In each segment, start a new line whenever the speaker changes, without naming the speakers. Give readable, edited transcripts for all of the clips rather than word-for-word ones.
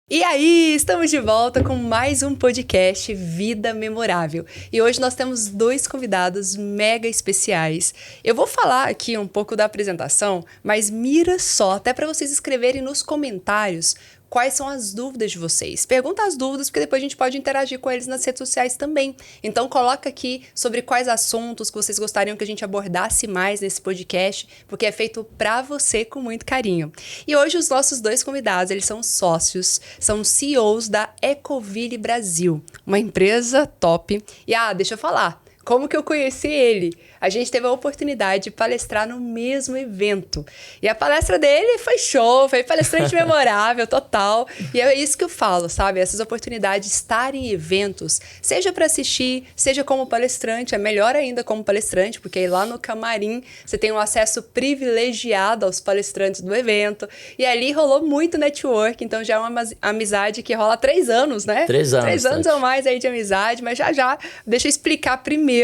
E aí, estamos de volta com mais um podcast Vida Memorável. E hoje nós temos dois convidados mega especiais. Eu vou falar aqui um pouco da apresentação, mas mira só, até para vocês escreverem nos comentários quais são as dúvidas de vocês. Pergunta as dúvidas, porque depois a gente pode interagir com eles nas redes sociais também. Então coloca aqui sobre quais assuntos que vocês gostariam que a gente abordasse mais nesse podcast, porque é feito para você com muito carinho. E hoje os nossos dois convidados, eles são sócios, são CEOs da Ecoville Brasil, uma empresa top. E deixa eu falar, como que eu conheci ele? A gente teve a oportunidade de palestrar no mesmo evento. E a palestra dele foi show, foi palestrante memorável, total. E é isso que eu falo, sabe? Essas oportunidades de estar em eventos, seja para assistir, seja como palestrante, é melhor ainda como palestrante, porque aí lá no camarim você tem um acesso privilegiado aos palestrantes do evento. E ali rolou muito network, então já é uma amizade que rola há 3 anos, né?
3 anos.
3 anos ou mais aí de amizade, mas já, deixa eu explicar primeiro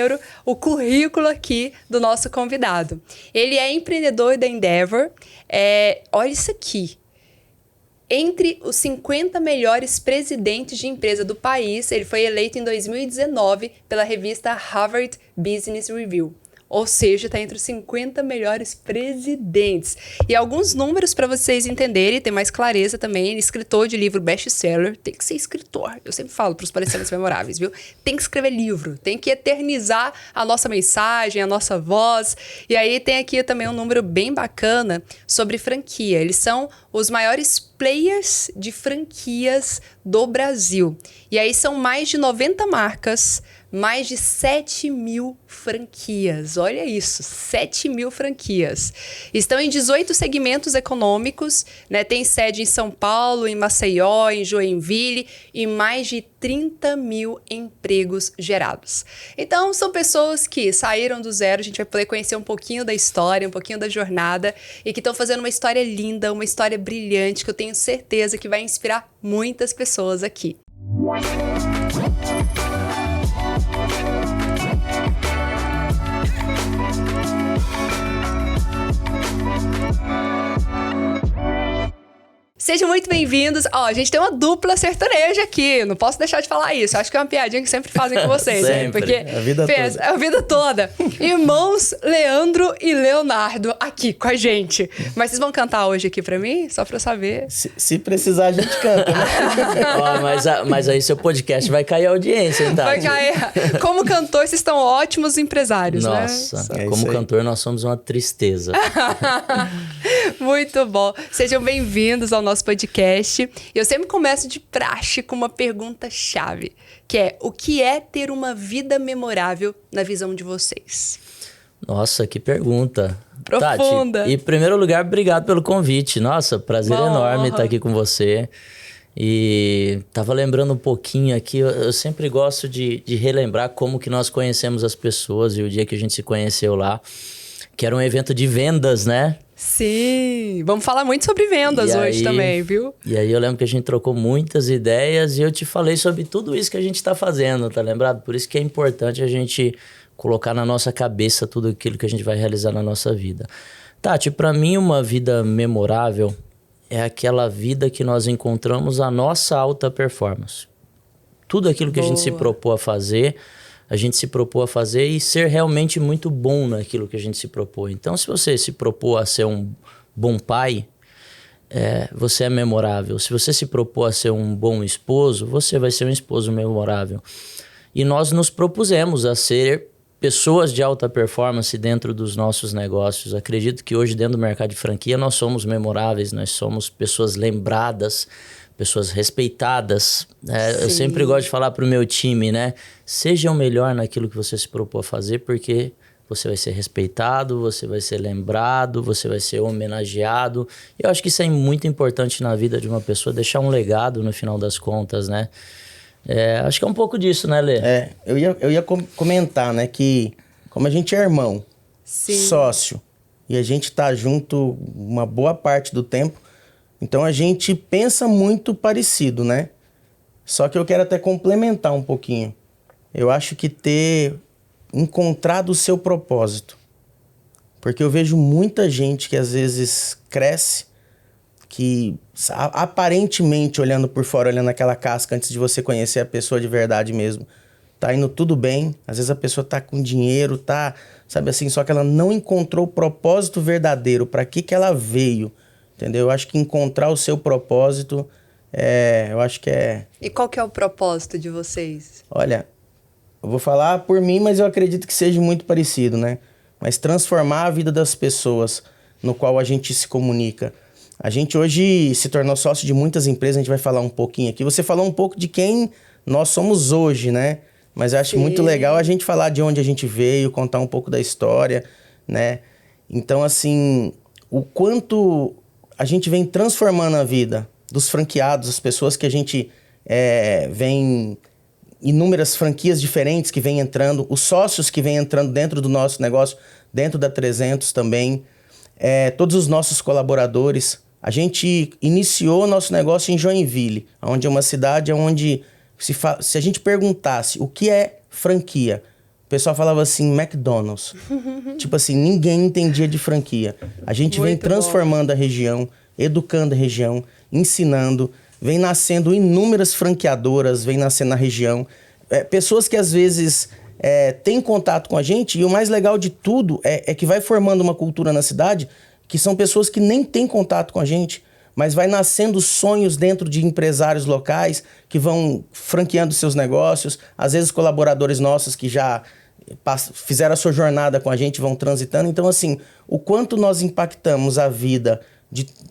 o currículo aqui do nosso convidado. Ele é empreendedor da Endeavor. Olha isso aqui. Entre os 50 melhores presidentes de empresa do país, ele foi eleito em 2019 pela revista Harvard Business Review. Ou seja, está entre os 50 melhores presidentes. E alguns números para vocês entenderem, ter mais clareza também. Ele é escritor de livro best-seller. Tem que ser escritor. Eu sempre falo para os palestrantes memoráveis, viu? Tem que escrever livro. Tem que eternizar a nossa mensagem, a nossa voz. E aí tem aqui também um número bem bacana sobre franquia. Eles são os maiores players de franquias do Brasil. E aí são mais de 90 marcas, mais de 7.000 franquias. Olha isso, 7.000 franquias. Estão em 18 segmentos econômicos, né? Tem sede em São Paulo, em Maceió, em Joinville e mais de 30.000 empregos gerados. Então, são pessoas que saíram do zero, a gente vai poder conhecer um pouquinho da história, um pouquinho da jornada e que estão fazendo uma história linda, uma história brilhante que eu tenho certeza que vai inspirar muitas pessoas aqui. Sejam muito bem-vindos. A gente tem uma dupla sertaneja aqui. Não posso deixar de falar isso. Acho que é uma piadinha que sempre fazem com vocês.
Sempre.
Né? Porque
A vida
toda. Irmãos Leandro e Leonardo aqui com a gente. Mas vocês vão cantar hoje aqui pra mim? Só pra eu saber.
Se precisar, a gente canta, né? Mas aí seu podcast vai cair a audiência, hein, Tati?
Vai cair. Como cantor, vocês estão ótimos empresários,
Nossa,
né?
como cantor, nós somos uma tristeza.
Muito bom. Sejam bem-vindos ao nosso podcast. Eu sempre começo de praxe com uma pergunta-chave, que é: o que é ter uma vida memorável na visão de vocês?
Nossa, que pergunta.
Profunda.
Tati, em primeiro lugar, obrigado pelo convite. Nossa, prazer enorme estar aqui com você. E tava lembrando um pouquinho aqui, eu sempre gosto de relembrar como que nós conhecemos as pessoas e o dia que a gente se conheceu lá, que era um evento de vendas, né?
Sim, vamos falar muito sobre vendas hoje também, viu?
E aí eu lembro que a gente trocou muitas ideias e eu te falei sobre tudo isso que a gente tá fazendo, tá lembrado? Por isso que é importante a gente colocar na nossa cabeça tudo aquilo que a gente vai realizar na nossa vida. Tati, pra mim uma vida memorável é aquela vida que nós encontramos a nossa alta performance. Tudo aquilo que a gente se propôs a fazer e ser realmente muito bom naquilo que a gente se propôs. Então, se você se propôs a ser um bom pai, você é memorável. Se você se propôs a ser um bom esposo, você vai ser um esposo memorável. E nós nos propusemos a ser pessoas de alta performance dentro dos nossos negócios. Acredito que hoje, dentro do mercado de franquia, nós somos memoráveis, nós somos pessoas lembradas, pessoas respeitadas. Eu sempre gosto de falar para o meu time, né? Seja o melhor naquilo que você se propôs a fazer, porque você vai ser respeitado, você vai ser lembrado, você vai ser homenageado. Eu acho que isso é muito importante na vida de uma pessoa, deixar um legado no final das contas, né? Acho que é um pouco disso, né, Lê?
Eu ia comentar, né, que como a gente é irmão, sócio, e a gente tá junto uma boa parte do tempo, então a gente pensa muito parecido, né? Só que eu quero até complementar um pouquinho. Eu acho que ter encontrado o seu propósito. Porque eu vejo muita gente que às vezes cresce que aparentemente, olhando por fora, olhando aquela casca, antes de você conhecer a pessoa de verdade mesmo, tá indo tudo bem. Às vezes a pessoa tá com dinheiro, tá, sabe assim, só que ela não encontrou o propósito verdadeiro, para que ela veio, entendeu? Eu acho que encontrar o seu propósito, eu acho que é...
E qual que é o propósito de vocês?
Olha, eu vou falar por mim, mas eu acredito que seja muito parecido, né? Mas transformar a vida das pessoas no qual a gente se comunica. A gente hoje se tornou sócio de muitas empresas, a gente vai falar um pouquinho aqui. Você falou um pouco de quem nós somos hoje, né? Mas eu acho muito legal a gente falar de onde a gente veio, contar um pouco da história, né? Então, assim, o quanto a gente vem transformando a vida dos franqueados, as pessoas que a gente vem... inúmeras franquias diferentes que vêm entrando, os sócios que vêm entrando dentro do nosso negócio, dentro da 300 também, todos os nossos colaboradores. A gente iniciou nosso negócio em Joinville, onde é uma cidade onde, se a gente perguntasse o que é franquia, o pessoal falava assim, McDonald's. Tipo assim, ninguém entendia de franquia. A gente vem transformando a região, educando a região, ensinando, vem nascendo inúmeras franqueadoras, vem nascendo na região. Pessoas que às vezes têm contato com a gente, e o mais legal de tudo é que vai formando uma cultura na cidade, que são pessoas que nem têm contato com a gente, mas vai nascendo sonhos dentro de empresários locais que vão franqueando seus negócios, às vezes colaboradores nossos que já fizeram a sua jornada com a gente, vão transitando. Então, assim, o quanto nós impactamos a vida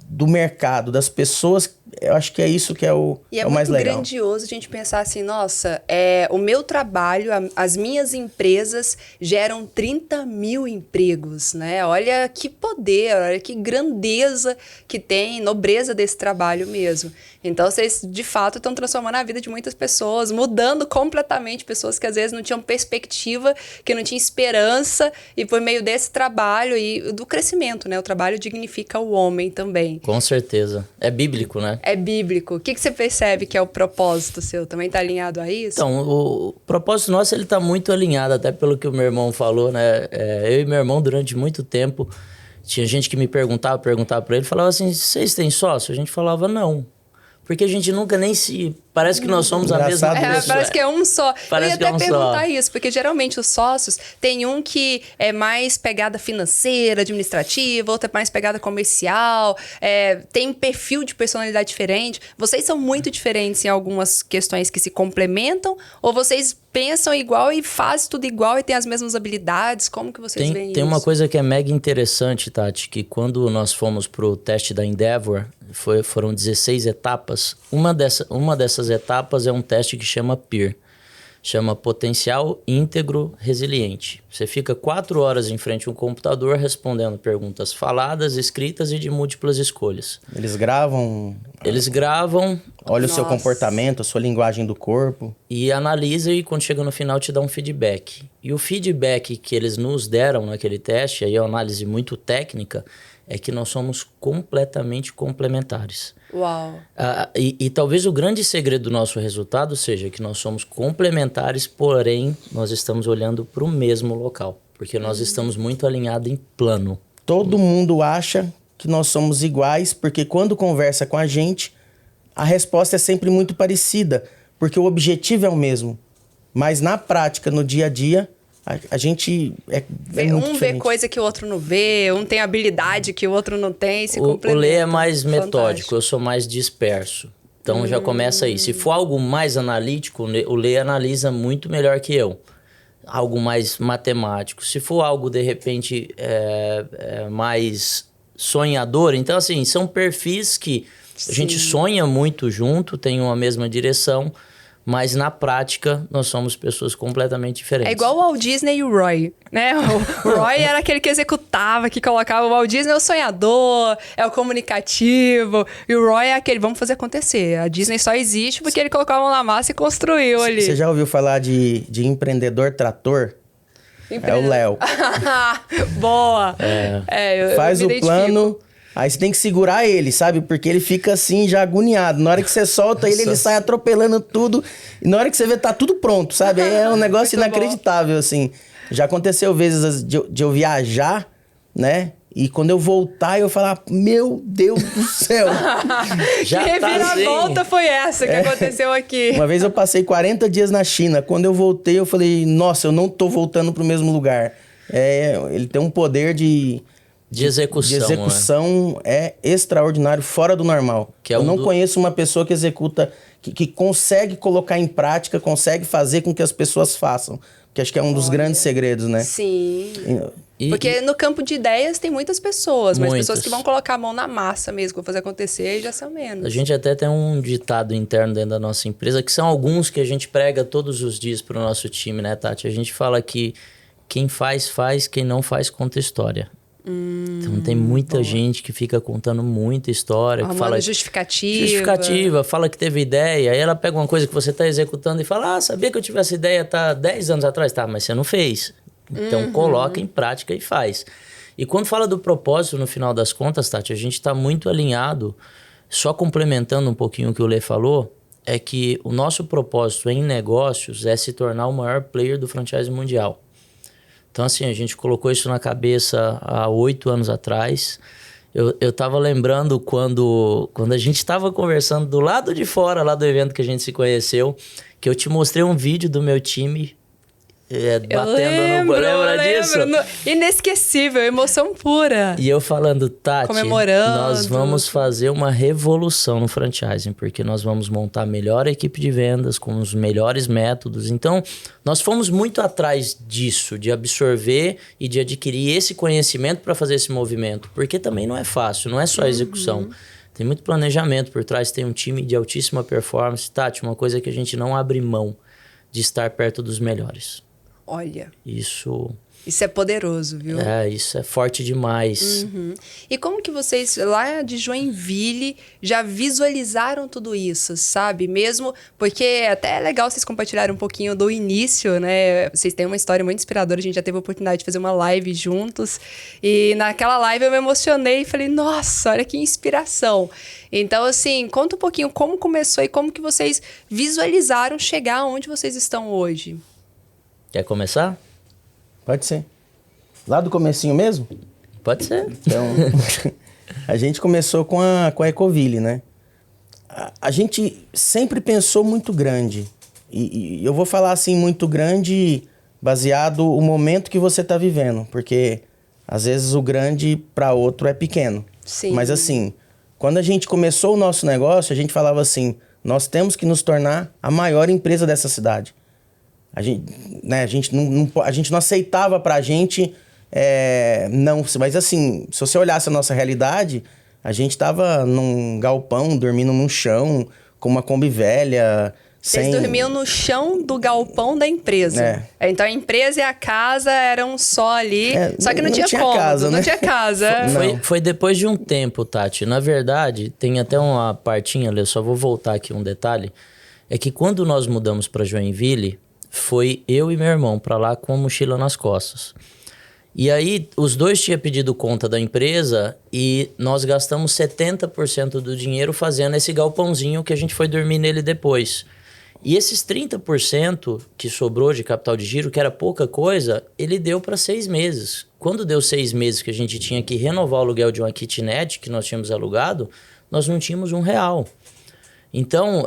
do mercado, das pessoas, eu acho que é isso que é o mais legal.
E é muito grandioso a gente pensar assim, nossa, o meu trabalho, as minhas empresas geram 30 mil empregos, né? Olha que poder, olha que grandeza que tem, nobreza desse trabalho mesmo. Então, vocês, de fato, estão transformando a vida de muitas pessoas, mudando completamente pessoas que às vezes não tinham perspectiva, que não tinham esperança, e por meio desse trabalho e do crescimento, né? O trabalho dignifica o homem também.
Com certeza. É bíblico, né?
É bíblico. O que você percebe que é o propósito seu? Também está alinhado a isso?
Então, o propósito nosso, ele está muito alinhado, até pelo que o meu irmão falou, né? Eu e meu irmão, durante muito tempo, tinha gente que me perguntava para ele, falava assim, vocês têm sócio? A gente falava, não. Porque a gente nunca nem se... Parece que nós somos a mesma pessoa.
Parece que é um só.
Parece
eu ia até perguntar isso, porque geralmente os sócios tem um que é mais pegada financeira, administrativa, outro é mais pegada comercial, tem um perfil de personalidade diferente. Vocês são muito diferentes em algumas questões que se complementam, ou vocês pensam igual e fazem tudo igual e têm as mesmas habilidades? Como que vocês veem isso?
Tem uma coisa que é mega interessante, Tati, que quando nós fomos pro teste da Endeavor, foram 16 etapas. Uma dessas etapas é um teste que chama PEER. Chama Potencial Íntegro Resiliente. Você fica 4 horas em frente a um computador respondendo perguntas faladas, escritas e de múltiplas escolhas.
Eles gravam...
Olha
o seu comportamento, a sua linguagem do corpo.
E analisa e quando chega no final te dá um feedback. E o feedback que eles nos deram naquele teste, aí é uma análise muito técnica, é que nós somos completamente complementares.
Uau!
E talvez o grande segredo do nosso resultado seja que nós somos complementares, porém nós estamos olhando para o mesmo local. Porque nós estamos muito alinhados em plano.
Todo mundo acha que nós somos iguais, porque quando conversa com a gente, a resposta é sempre muito parecida, porque o objetivo é o mesmo. Mas na prática, no dia a dia, a gente
um vê coisa que o outro não vê, um tem habilidade que o outro não tem, se complementa.
O Lê é mais metódico, eu sou mais disperso. Então já começa aí. Se for algo mais analítico, o Lê analisa muito melhor que eu. Algo mais matemático. Se for algo, de repente, mais sonhador, então assim, são perfis que a gente sonha muito junto, tem uma mesma direção, mas na prática nós somos pessoas completamente diferentes.
É igual o Walt Disney e o Roy, né? O Roy era aquele que executava, que colocava. O Walt Disney é o sonhador, é o comunicativo, e o Roy é aquele, vamos fazer acontecer. A Disney só existe porque ele colocou a mão na massa e construiu ali.
Você já ouviu falar de empreendedor trator? É o Léo.
Boa!
Faz o plano... Aí você tem que segurar ele, sabe? Porque ele fica assim, já agoniado. Na hora que você solta ele sai atropelando tudo. E na hora que você vê, tá tudo pronto, sabe? É um negócio inacreditável, assim. Já aconteceu vezes de eu viajar, né? E quando eu voltar, eu falar, meu Deus do céu.
Já que reviravolta foi essa que aconteceu aqui?
Uma vez eu passei 40 dias na China. Quando eu voltei, eu falei, nossa, eu não tô voltando pro mesmo lugar. Ele tem um poder de execução é extraordinário, fora do normal. Eu não conheço uma pessoa que executa, que consegue colocar em prática, consegue fazer com que as pessoas façam. Que acho que é um dos grandes segredos, né?
Sim. Porque no campo de ideias tem muitas pessoas, mas pessoas que vão colocar a mão na massa mesmo, vão fazer acontecer, já são menos.
A gente até tem um ditado interno dentro da nossa empresa, que são alguns que a gente prega todos os dias pro nosso time, né, Tati? A gente fala que quem faz, quem não faz, conta história. Então tem muita gente que fica contando muita história, que fala justificativa, fala que teve ideia, aí ela pega uma coisa que você está executando e fala, sabia que eu tive essa ideia 10 anos atrás? Tá, mas você não fez. Então coloca em prática e faz. E quando fala do propósito, no final das contas, Tati, a gente está muito alinhado, só complementando um pouquinho o que o Lê falou, é que o nosso propósito em negócios é se tornar o maior player do franchise mundial. Então, assim, a gente colocou isso na cabeça há 8 anos atrás. Eu tava lembrando quando a gente tava conversando do lado de fora, lá do evento que a gente se conheceu, que eu te mostrei um vídeo do meu time batendo no... Lembra disso?
Inesquecível, emoção pura.
E eu falando, Tati,
comemorando.
Nós vamos fazer uma revolução no franchising, porque nós vamos montar a melhor equipe de vendas, com os melhores métodos. Então, nós fomos muito atrás disso, de absorver e de adquirir esse conhecimento para fazer esse movimento. Porque também não é fácil, não é só a execução. Tem muito planejamento por trás, tem um time de altíssima performance. Tati, uma coisa que a gente não abre mão de estar perto dos melhores.
Olha.
Isso
é poderoso, viu?
Isso é forte demais.
E como que vocês, lá de Joinville, já visualizaram tudo isso, sabe? Mesmo porque até é legal vocês compartilharem um pouquinho do início, né? Vocês têm uma história muito inspiradora, a gente já teve a oportunidade de fazer uma live juntos. E naquela live eu me emocionei e falei, nossa, olha que inspiração. Então, assim, conta um pouquinho como começou e como que vocês visualizaram chegar onde vocês estão hoje.
Quer começar?
Pode ser. Lá do comecinho mesmo?
Pode ser.
Então, a gente começou com a Ecoville, né? A gente sempre pensou muito grande. E eu vou falar assim, muito grande, baseado no momento que você está vivendo. Porque, às vezes, o grande para outro é pequeno.
Sim.
Mas, assim, quando a gente começou o nosso negócio, a gente falava assim, nós temos que nos tornar a maior empresa dessa cidade. A gente não aceitava pra gente, não, mas assim, se você olhasse a nossa realidade, a gente tava num galpão, dormindo no chão, com uma Kombi velha,
Vocês dormiam no chão do galpão da empresa. Então a empresa e a casa eram só ali, só que não tinha cômodo,
casa, né?
Não tinha casa.
Foi depois de um tempo, Tati. Na verdade, tem até uma partinha, eu só vou voltar aqui um detalhe, é que quando nós mudamos para Joinville, foi eu e meu irmão para lá com a mochila nas costas. E aí, os dois tinham pedido conta da empresa e nós gastamos 70% do dinheiro fazendo esse galpãozinho que a gente foi dormir nele depois. E esses 30% que sobrou de capital de giro, que era pouca coisa, ele deu para 6 meses. Quando deu 6 meses que a gente tinha que renovar o aluguel de uma kitnet que nós tínhamos alugado, nós não tínhamos R$1. Então,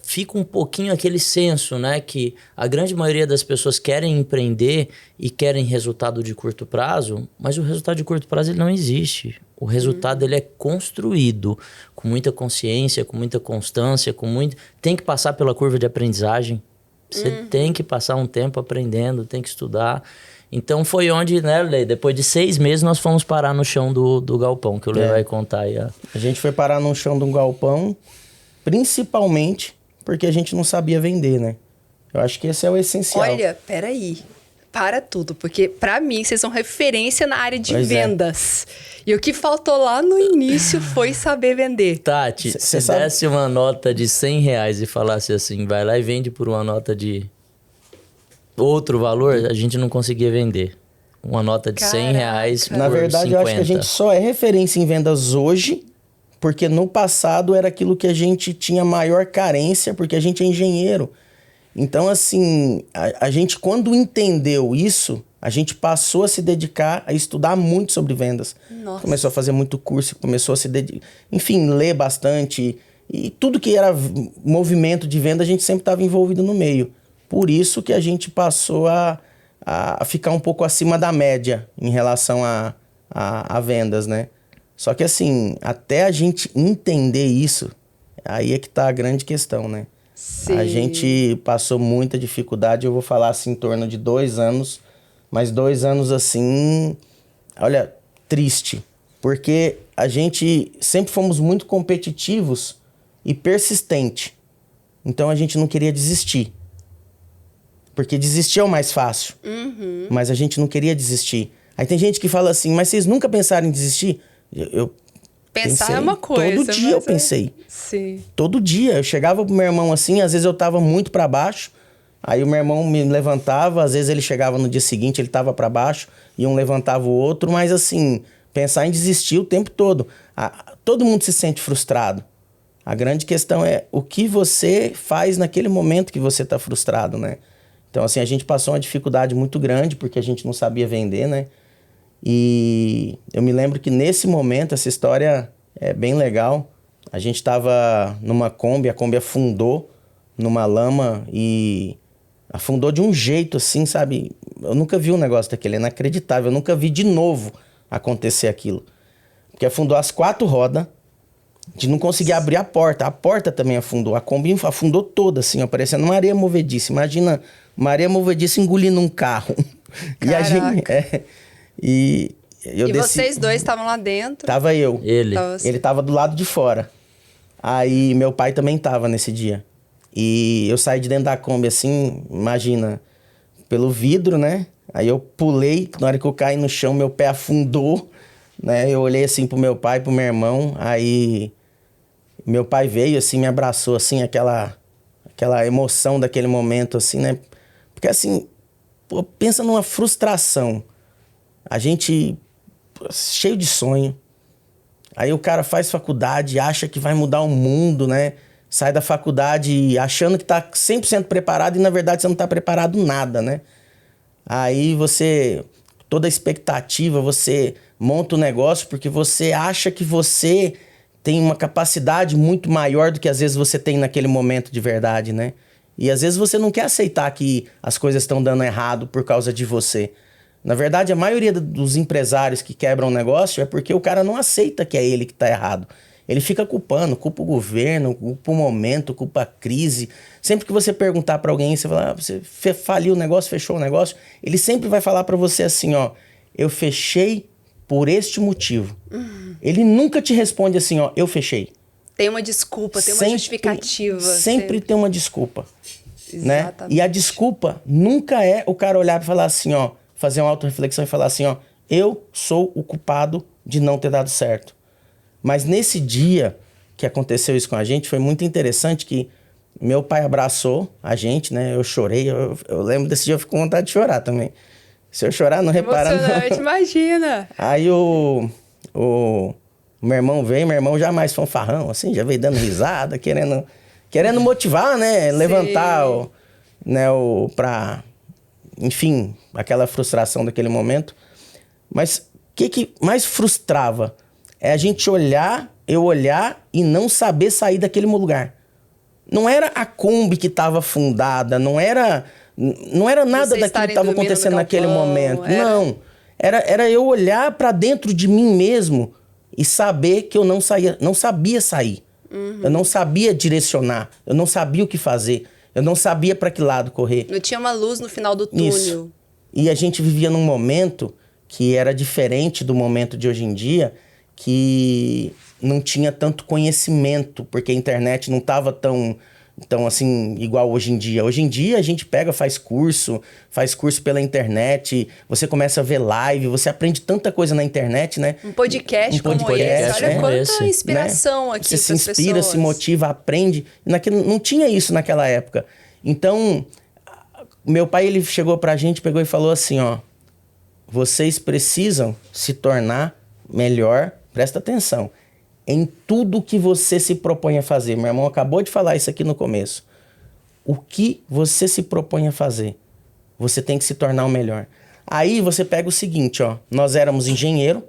fica um pouquinho aquele senso, né? Que a grande maioria das pessoas querem empreender e querem resultado de curto prazo, mas o resultado de curto prazo ele não existe. O resultado ele é construído com muita consciência, com muita constância, tem que passar pela curva de aprendizagem. Você tem que passar um tempo aprendendo, tem que estudar. Então, foi onde, né, Lê? Depois de 6 meses, nós fomos parar no chão do galpão, que o Lê vai contar aí. A
gente foi parar no chão de um galpão, principalmente porque a gente não sabia vender, né? Eu acho que esse é o essencial.
Olha, peraí. Para tudo, porque pra mim vocês são referência na área de vendas. E o que faltou lá no início foi saber vender.
Tati, se desse uma nota de R$100 e falasse assim, vai lá e vende por uma nota de outro valor, a gente não conseguia vender. Uma nota de R$100 por
Na verdade,
50.
eu acho que a gente só é referência em vendas hoje, porque no passado era aquilo que a gente tinha maior carência, porque a gente é engenheiro. Então, assim, a gente quando entendeu isso, A gente passou a se dedicar a estudar muito sobre vendas.
Nossa.
Começou a fazer muito curso, começou a se dedicar... Enfim, ler bastante. E tudo que era movimento de venda, a gente sempre estava envolvido no meio. Por isso que a gente passou a ficar um pouco acima da média em relação a vendas, né? Só que assim, até a gente entender isso, aí é que tá a grande questão, né?
Sim.
A gente passou muita dificuldade, eu vou falar assim, em torno de 2 anos, mas 2 anos assim, olha, triste. Porque a gente sempre fomos muito competitivos e persistente. Então a gente não queria desistir. Porque desistir é o mais fácil.
Uhum.
Mas a gente não queria desistir. Aí tem gente que fala assim, mas vocês nunca pensaram em desistir? Eu
Pensar
pensei,
é uma coisa.
todo dia eu pensei.
Sim.
Todo dia. Eu chegava pro meu irmão assim, às vezes eu tava muito para baixo, aí o meu irmão me levantava, às vezes ele chegava no dia seguinte, ele tava para baixo, e um levantava o outro, mas assim, pensar em desistir o tempo todo. Todo mundo se sente frustrado. A grande questão é o que você faz naquele momento que você tá frustrado, né? Então, assim, a gente passou uma dificuldade muito grande porque a gente não sabia vender, né? E eu me lembro que nesse momento, essa história é bem legal. A gente estava numa Kombi, a Kombi afundou numa lama e afundou de um jeito assim, sabe? Eu nunca vi um negócio daquele, é inacreditável. Eu nunca vi de novo acontecer aquilo. Porque afundou as 4 rodas, de não conseguir abrir a porta também afundou. A Kombi afundou toda, assim, ó, parecendo uma areia movediça. Imagina uma areia movediça engolindo um carro. E a gente... E
vocês dois estavam lá dentro?
Tava eu.
Ele
tava do lado de fora. Aí meu pai também tava nesse dia. E eu saí de dentro da Kombi assim, imagina, pelo vidro, né? Aí eu pulei, na hora que eu caí no chão, meu pé afundou, né? Eu olhei assim pro meu pai, pro meu irmão, aí meu pai veio assim, me abraçou assim, aquela emoção daquele momento assim, né? Porque assim, pô, pensa numa frustração. A gente cheio de sonho. Aí o cara faz faculdade, acha que vai mudar o mundo, né? Sai da faculdade achando que tá 100% preparado e na verdade você não tá preparado nada, né? Aí você, toda a expectativa, você monta o negócio porque você acha que você tem uma capacidade muito maior do que às vezes você tem naquele momento de verdade, né? E às vezes você não quer aceitar que as coisas estão dando errado por causa de você. Na verdade, a maioria dos empresários que quebram o negócio é porque o cara não aceita que é ele que está errado. Ele fica culpando, culpa o governo, culpa o momento, culpa a crise. Sempre que você perguntar para alguém, você fala, você faliu o negócio, fechou o negócio, ele sempre vai falar para você assim, ó, eu fechei por este motivo. Ele nunca te responde assim, ó, eu fechei.
Tem uma desculpa, tem uma justificativa.
Sempre tem uma desculpa, né?
Exatamente.
E a desculpa nunca é o cara olhar e falar assim, ó, fazer uma autorreflexão e falar assim, ó, eu sou o culpado de não ter dado certo. Mas nesse dia que aconteceu isso com a gente, foi muito interessante que meu pai abraçou a gente, né? Eu chorei, eu lembro desse dia, eu fico com vontade de chorar também. Se eu chorar, não repara não.
Imagina.
Aí o meu irmão veio, meu irmão já mais fanfarrão, assim, já veio dando risada, querendo motivar, né? Sim. Levantar pra... Enfim, aquela frustração daquele momento. Mas o que mais frustrava? É a gente eu olhar e não saber sair daquele lugar. Não era a Kombi que estava afundada, não era nada daquilo que estava acontecendo naquele momento. Não. Era eu olhar para dentro de mim mesmo e saber que eu não sabia sair. Uhum. Eu não sabia direcionar, eu não sabia o que fazer. Eu não sabia para que lado correr.
Não tinha uma luz no final do túnel.
Isso. E a gente vivia num momento que era diferente do momento de hoje em dia, que não tinha tanto conhecimento, porque a internet não estava tão assim, igual hoje em dia. Hoje em dia a gente faz curso pela internet, você começa a ver live, você aprende tanta coisa na internet, né?
Um podcast como esse, olha quanta inspiração, né? Aqui.
Você se inspira, se motiva, aprende. Não tinha isso naquela época. Então, meu pai, ele chegou pra gente, pegou e falou assim, ó, vocês precisam se tornar melhor, presta atenção, em tudo que você se propõe a fazer. Meu irmão acabou de falar isso aqui no começo. O que você se propõe a fazer, você tem que se tornar o melhor. Aí você pega o seguinte, ó. Nós éramos engenheiro.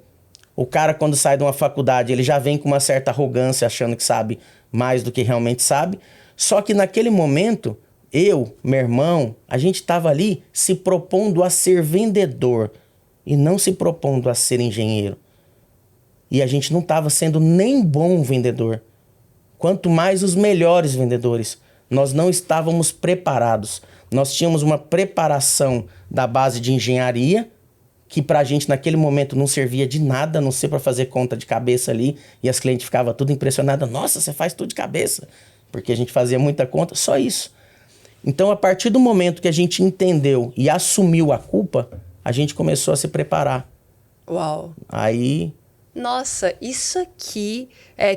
O cara, quando sai de uma faculdade, ele já vem com uma certa arrogância, achando que sabe mais do que realmente sabe. Só que naquele momento, eu, meu irmão, a gente estava ali se propondo a ser vendedor e não se propondo a ser engenheiro. E a gente não estava sendo nem bom vendedor. Quanto mais os melhores vendedores. Nós não estávamos preparados. Nós tínhamos uma preparação da base de engenharia, que pra gente naquele momento não servia de nada, a não ser para fazer conta de cabeça ali, e as clientes ficavam tudo impressionadas. Nossa, você faz tudo de cabeça. Porque a gente fazia muita conta, só isso. Então, a partir do momento que a gente entendeu e assumiu a culpa, a gente começou a se preparar.
Uau!
Aí...
Nossa, isso aqui,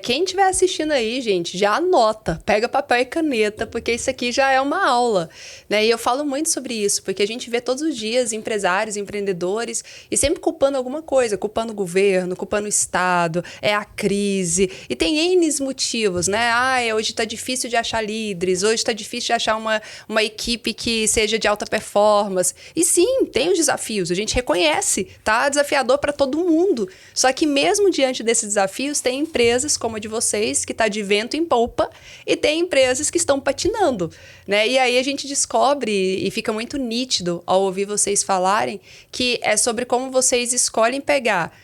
quem estiver assistindo aí, gente, já anota, pega papel e caneta, porque isso aqui já é uma aula, né? E eu falo muito sobre isso, porque a gente vê todos os dias empresários, empreendedores, e sempre culpando alguma coisa, culpando o governo, culpando o Estado, é a crise, e tem N motivos, né? Hoje tá difícil de achar líderes, hoje tá difícil de achar uma equipe que seja de alta performance. E sim, tem os desafios, a gente reconhece, tá desafiador para todo mundo, só que mesmo diante desses desafios, tem empresas como a de vocês, que está de vento em polpa, e tem empresas que estão patinando, né? E aí a gente descobre, e fica muito nítido ao ouvir vocês falarem, que é sobre como vocês escolhem pegar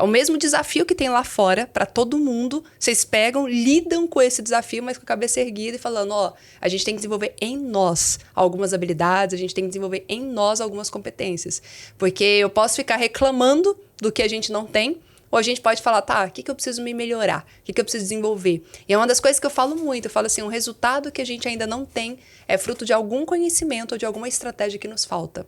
o mesmo desafio que tem lá fora, para todo mundo, vocês pegam, lidam com esse desafio, mas com a cabeça erguida e falando, a gente tem que desenvolver em nós algumas habilidades, a gente tem que desenvolver em nós algumas competências. Porque eu posso ficar reclamando do que a gente não tem, ou a gente pode falar, o que eu preciso me melhorar? O que eu preciso desenvolver? E é uma das coisas que eu falo muito. Eu falo assim, um resultado que a gente ainda não tem é fruto de algum conhecimento ou de alguma estratégia que nos falta.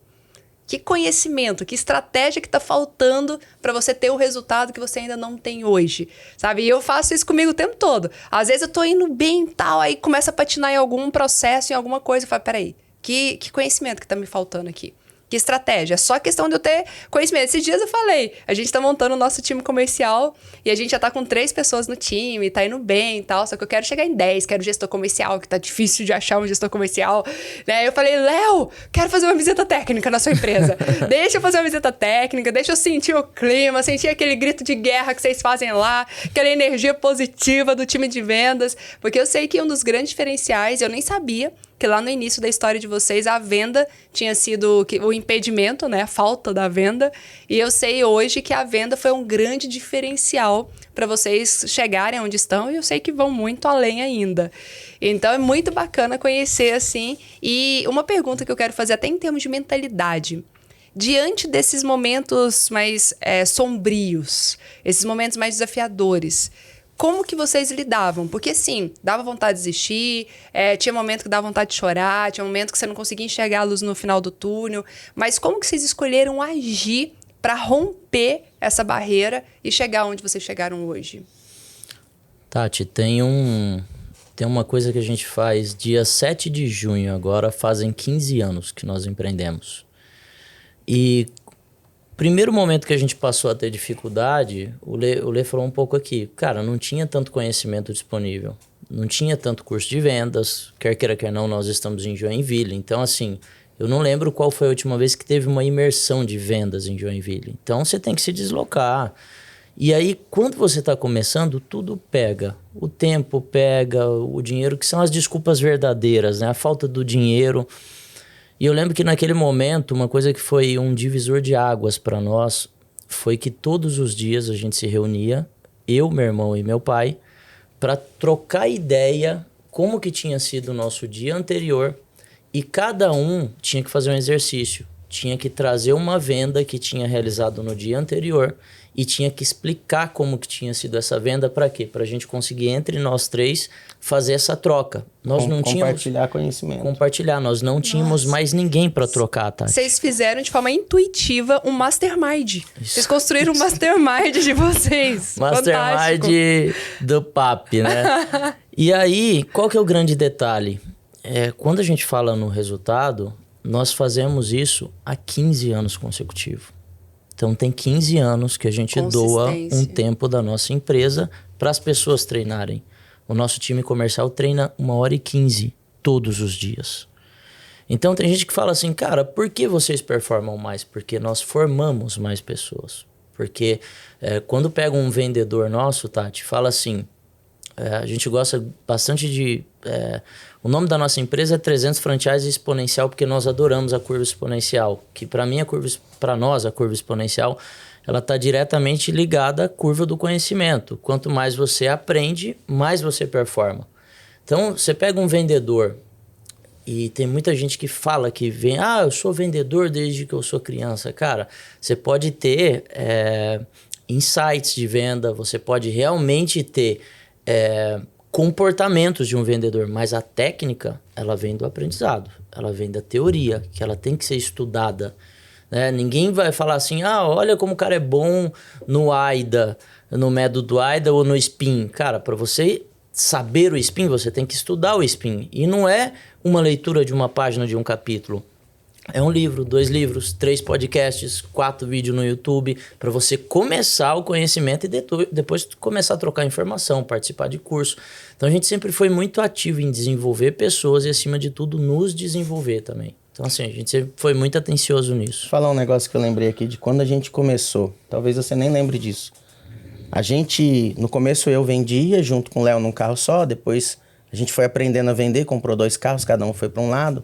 Que conhecimento, que estratégia que está faltando para você ter o resultado que você ainda não tem hoje, sabe? E eu faço isso comigo o tempo todo. Às vezes eu tô indo bem e tal, aí começa a patinar em algum processo, em alguma coisa. Eu falo, peraí, que conhecimento que está me faltando aqui? Que estratégia? É só questão de eu ter conhecimento. Esses dias eu falei, a gente tá montando o nosso time comercial e a gente já tá com 3 pessoas no time, tá indo bem e tal, só que eu quero chegar em 10, quero gestor comercial, que tá difícil de achar um gestor comercial, né? Eu falei, Léo, quero fazer uma visita técnica na sua empresa. Deixa eu fazer uma visita técnica, deixa eu sentir o clima, sentir aquele grito de guerra que vocês fazem lá, aquela energia positiva do time de vendas, porque eu sei que um dos grandes diferenciais, eu nem sabia, que lá no início da história de vocês, a venda tinha sido o impedimento, né? A falta da venda. E eu sei hoje que a venda foi um grande diferencial para vocês chegarem onde estão. E eu sei que vão muito além ainda. Então, é muito bacana conhecer, assim. E uma pergunta que eu quero fazer, até em termos de mentalidade. Diante desses momentos mais sombrios, esses momentos mais desafiadores, como que vocês lidavam? Porque, sim, dava vontade de desistir, tinha momento que dava vontade de chorar, tinha momento que você não conseguia enxergar a luz no final do túnel, mas como que vocês escolheram agir para romper essa barreira e chegar onde vocês chegaram hoje?
Tati, tem uma coisa que a gente faz dia 7 de junho, agora fazem 15 anos que nós empreendemos. E primeiro momento que a gente passou a ter dificuldade, o Lê falou um pouco aqui. Cara, não tinha tanto conhecimento disponível. Não tinha tanto curso de vendas. Quer queira, quer não, nós estamos em Joinville. Então, assim, eu não lembro qual foi a última vez que teve uma imersão de vendas em Joinville. Então, você tem que se deslocar. E aí, quando você está começando, tudo pega. O tempo pega, o dinheiro, que são as desculpas verdadeiras, né? A falta do dinheiro. E eu lembro que naquele momento, uma coisa que foi um divisor de águas para nós foi que todos os dias a gente se reunia, eu, meu irmão e meu pai, para trocar ideia como que tinha sido o nosso dia anterior, e cada um tinha que fazer um exercício, tinha que trazer uma venda que tinha realizado no dia anterior e tinha que explicar como que tinha sido essa venda. Para quê? Para a gente conseguir, entre nós 3, fazer essa troca. Nós não tínhamos...
Compartilhar conhecimento.
Compartilhar. Nós não tínhamos mais ninguém para trocar, tá?
Vocês fizeram de forma intuitiva um mastermind. Vocês construíram um mastermind de vocês.
Mastermind do PAP, né? E aí, qual que é o grande detalhe? Quando a gente fala no resultado, nós fazemos isso há 15 anos consecutivos. Então, tem 15 anos que a gente doa um tempo da nossa empresa para as pessoas treinarem. O nosso time comercial treina 1h15 todos os dias. Então tem gente que fala assim, cara, por que vocês performam mais? Porque nós formamos mais pessoas. Porque quando pega um vendedor nosso, Tati, fala assim, a gente gosta bastante de... o nome da nossa empresa é 300 Franchise Exponencial, porque nós adoramos a curva exponencial. Que para nós, a curva exponencial, ela está diretamente ligada à curva do conhecimento. Quanto mais você aprende, mais você performa. Então, você pega um vendedor, e tem muita gente que fala que vem, eu sou vendedor desde que eu sou criança. Cara, você pode ter insights de venda, você pode realmente ter comportamentos de um vendedor, mas a técnica, ela vem do aprendizado, ela vem da teoria, que ela tem que ser estudada. Né? Ninguém vai falar assim, olha como o cara é bom no AIDA, no método AIDA ou no SPIN. Cara, para você saber o SPIN, você tem que estudar o SPIN. E não é uma leitura de uma página de um capítulo. É um livro, 2 livros, 3 podcasts, 4 vídeos no YouTube, para você começar o conhecimento e depois começar a trocar informação, participar de curso. Então a gente sempre foi muito ativo em desenvolver pessoas e, acima de tudo, nos desenvolver também. Então, assim, a gente sempre foi muito atencioso nisso.
Vou falar um negócio que eu lembrei aqui de quando a gente começou. Talvez você nem lembre disso. A gente, no começo eu vendia junto com o Léo num carro só, depois a gente foi aprendendo a vender, comprou 2 carros, cada um foi para um lado.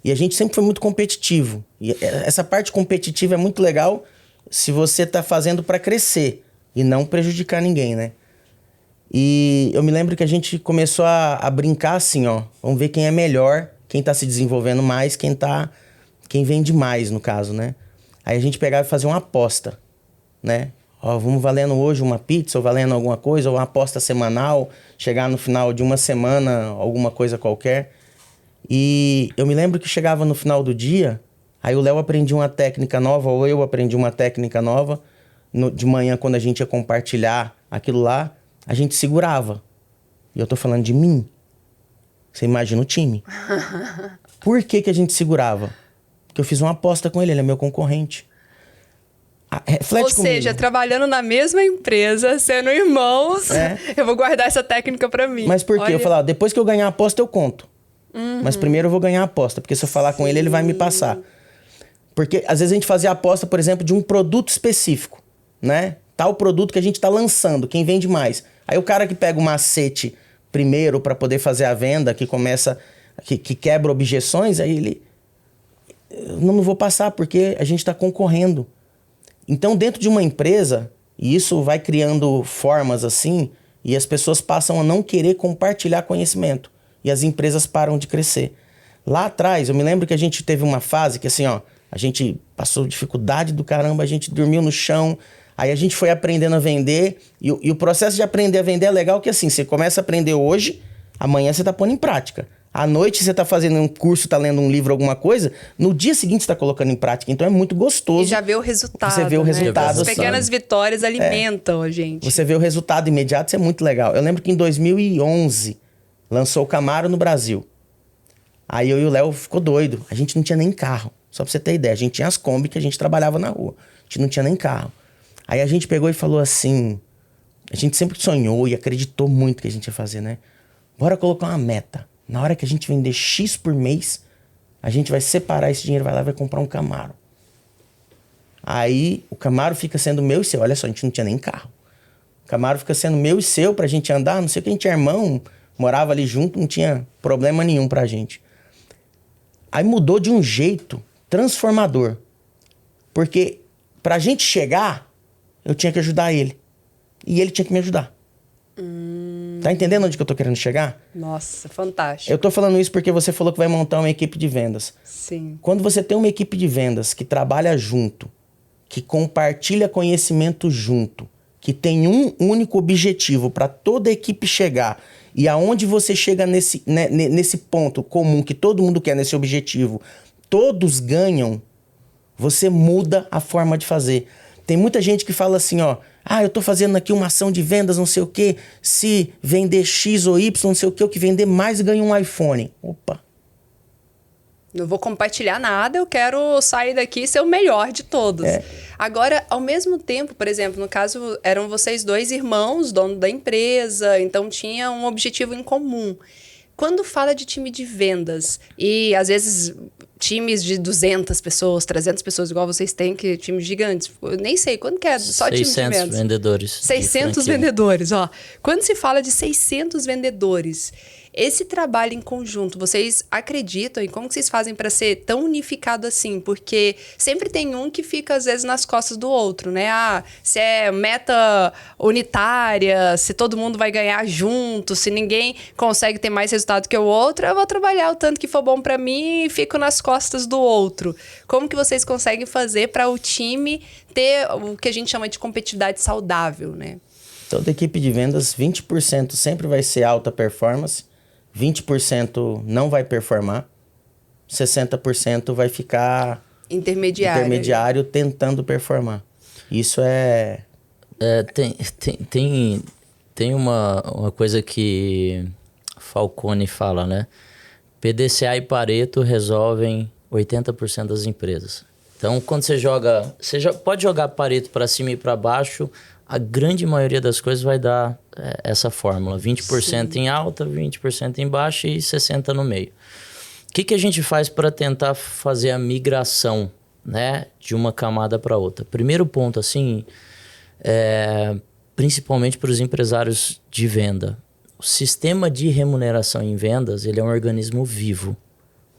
E a gente sempre foi muito competitivo. E essa parte competitiva é muito legal se você está fazendo para crescer e não prejudicar ninguém, né? E eu me lembro que a gente começou a brincar assim, vamos ver quem é melhor, quem está se desenvolvendo mais, quem vende mais, no caso, né? Aí a gente pegava e fazia uma aposta, né? Vamos valendo hoje uma pizza, ou valendo alguma coisa, ou uma aposta semanal, chegar no final de uma semana, alguma coisa qualquer. E eu me lembro que chegava no final do dia, aí o Léo aprendia uma técnica nova, ou eu aprendi uma técnica nova. De manhã, quando a gente ia compartilhar aquilo lá, a gente segurava. E eu tô falando de mim. Você imagina o time. Por que a gente segurava? Porque eu fiz uma aposta com ele, ele é meu concorrente.
Ou seja, trabalhando na mesma empresa, sendo irmãos, eu vou guardar essa técnica pra mim.
Mas por quê? Eu falava, depois que eu ganhar a aposta, eu conto. Mas primeiro eu vou ganhar a aposta, porque se eu falar com ele, ele vai me passar. Porque às vezes a gente fazia a aposta, por exemplo, de um produto específico, né? Tal produto que a gente tá lançando, quem vende mais. Aí o cara que pega o macete primeiro para poder fazer a venda, que quebra objeções, aí ele... Eu não vou passar, porque a gente tá concorrendo. Então, dentro de uma empresa, e isso vai criando formas assim, e as pessoas passam a não querer compartilhar conhecimento. E as empresas param de crescer. Lá atrás, eu me lembro que a gente teve uma fase que assim, a gente passou dificuldade do caramba, a gente dormiu no chão, aí a gente foi aprendendo a vender, e o processo de aprender a vender é legal que assim, você começa a aprender hoje, amanhã você tá pondo em prática. À noite você tá fazendo um curso, tá lendo um livro, alguma coisa, no dia seguinte você tá colocando em prática. Então é muito gostoso.
E já vê o resultado.
Você vê o resultado.
As pequenas vitórias alimentam a gente.
Você vê o resultado imediato, isso é muito legal. Eu lembro que em 2011 lançou o Camaro no Brasil. Aí eu e o Léo ficou doido. A gente não tinha nem carro. Só pra você ter ideia. A gente tinha as Kombi que a gente trabalhava na rua. A gente não tinha nem carro. Aí a gente pegou e falou assim... A gente sempre sonhou e acreditou muito que a gente ia fazer, né? Bora colocar uma meta. Na hora que a gente vender X por mês, a gente vai separar esse dinheiro, vai lá e vai comprar um Camaro. Aí o Camaro fica sendo meu e seu. Olha só, a gente não tinha nem carro. O Camaro fica sendo meu e seu pra gente andar. Não sei o que, a gente é irmão, morava ali junto, não tinha problema nenhum pra gente. Aí mudou de um jeito transformador. Porque pra gente chegar, eu tinha que ajudar ele. E ele tinha que me ajudar. Tá entendendo onde que eu tô querendo chegar?
Nossa, fantástico.
Eu tô falando isso porque você falou que vai montar uma equipe de vendas.
Sim.
Quando você tem uma equipe de vendas que trabalha junto, que compartilha conhecimento junto, que tem um único objetivo para toda a equipe chegar, e aonde você chega nesse ponto comum que todo mundo quer, nesse objetivo, todos ganham, você muda a forma de fazer. Tem muita gente que fala assim, eu tô fazendo aqui uma ação de vendas, não sei o quê, se vender X ou Y, não sei o quê, o que vender mais ganha um iPhone. Opa!
Não vou compartilhar nada, eu quero sair daqui e ser o melhor de todos. Agora, ao mesmo tempo, por exemplo, no caso, eram vocês 2 irmãos, dono da empresa, então tinha um objetivo em comum. Quando fala de time de vendas, e às vezes times de 200 pessoas, 300 pessoas, igual vocês têm, que times gigantes. Eu nem sei, quando que é só time de vendas?
600 vendedores.
600 vendedores, ó. Quando se fala de 600 vendedores, esse trabalho em conjunto, vocês acreditam e como que vocês fazem para ser tão unificado assim? Porque sempre tem um que fica, às vezes, nas costas do outro, né? Ah, se é meta unitária, se todo mundo vai ganhar junto, se ninguém consegue ter mais resultado que o outro, eu vou trabalhar o tanto que for bom para mim e fico nas costas do outro. Como que vocês conseguem fazer para o time ter o que a gente chama de competitividade saudável, né?
Toda equipe de vendas, 20% sempre vai ser alta performance, 20% não vai performar, 60% vai ficar intermediário tentando performar. Isso
tem uma coisa que Falcone fala, né? PDCA e Pareto resolvem 80% das empresas. Então, quando você pode jogar Pareto para cima e para baixo, a grande maioria das coisas vai dar essa fórmula. 20% Sim. em alta, 20% em baixa e 60% no meio. O que a gente faz para tentar fazer a migração, né, de uma camada para outra? Primeiro ponto, assim, principalmente para os empresários de venda. O sistema de remuneração em vendas, ele é um organismo vivo.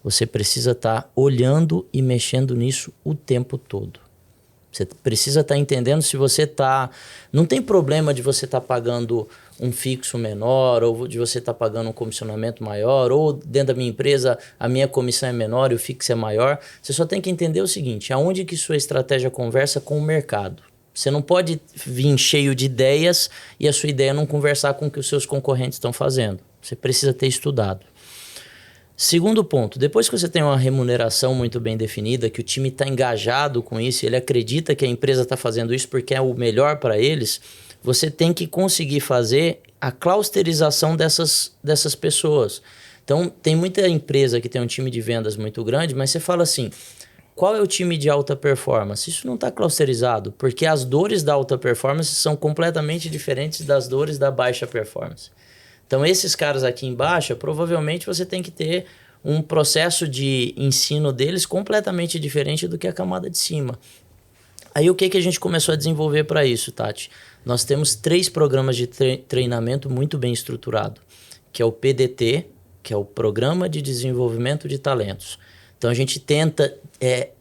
Você precisa estar olhando e mexendo nisso o tempo todo. Você precisa estar entendendo se você está... Não tem problema de você estar pagando um fixo menor, ou de você estar pagando um comissionamento maior, ou dentro da minha empresa a minha comissão é menor e o fixo é maior. Você só tem que entender o seguinte, aonde que sua estratégia conversa com o mercado. Você não pode vir cheio de ideias e a sua ideia não conversar com o que os seus concorrentes estão fazendo. Você precisa ter estudado. Segundo ponto, depois que você tem uma remuneração muito bem definida, que o time está engajado com isso, ele acredita que a empresa está fazendo isso porque é o melhor para eles, você tem que conseguir fazer a clusterização dessas pessoas. Então, tem muita empresa que tem um time de vendas muito grande, mas você fala assim, qual é o time de alta performance? Isso não está clusterizado, porque as dores da alta performance são completamente diferentes das dores da baixa performance. Então, esses caras aqui embaixo, provavelmente você tem que ter um processo de ensino deles completamente diferente do que a camada de cima. Aí, o que a gente começou a desenvolver para isso, Tati? Nós temos 3 programas de treinamento muito bem estruturado, que é o PDT, que é o Programa de Desenvolvimento de Talentos. Então, a gente tenta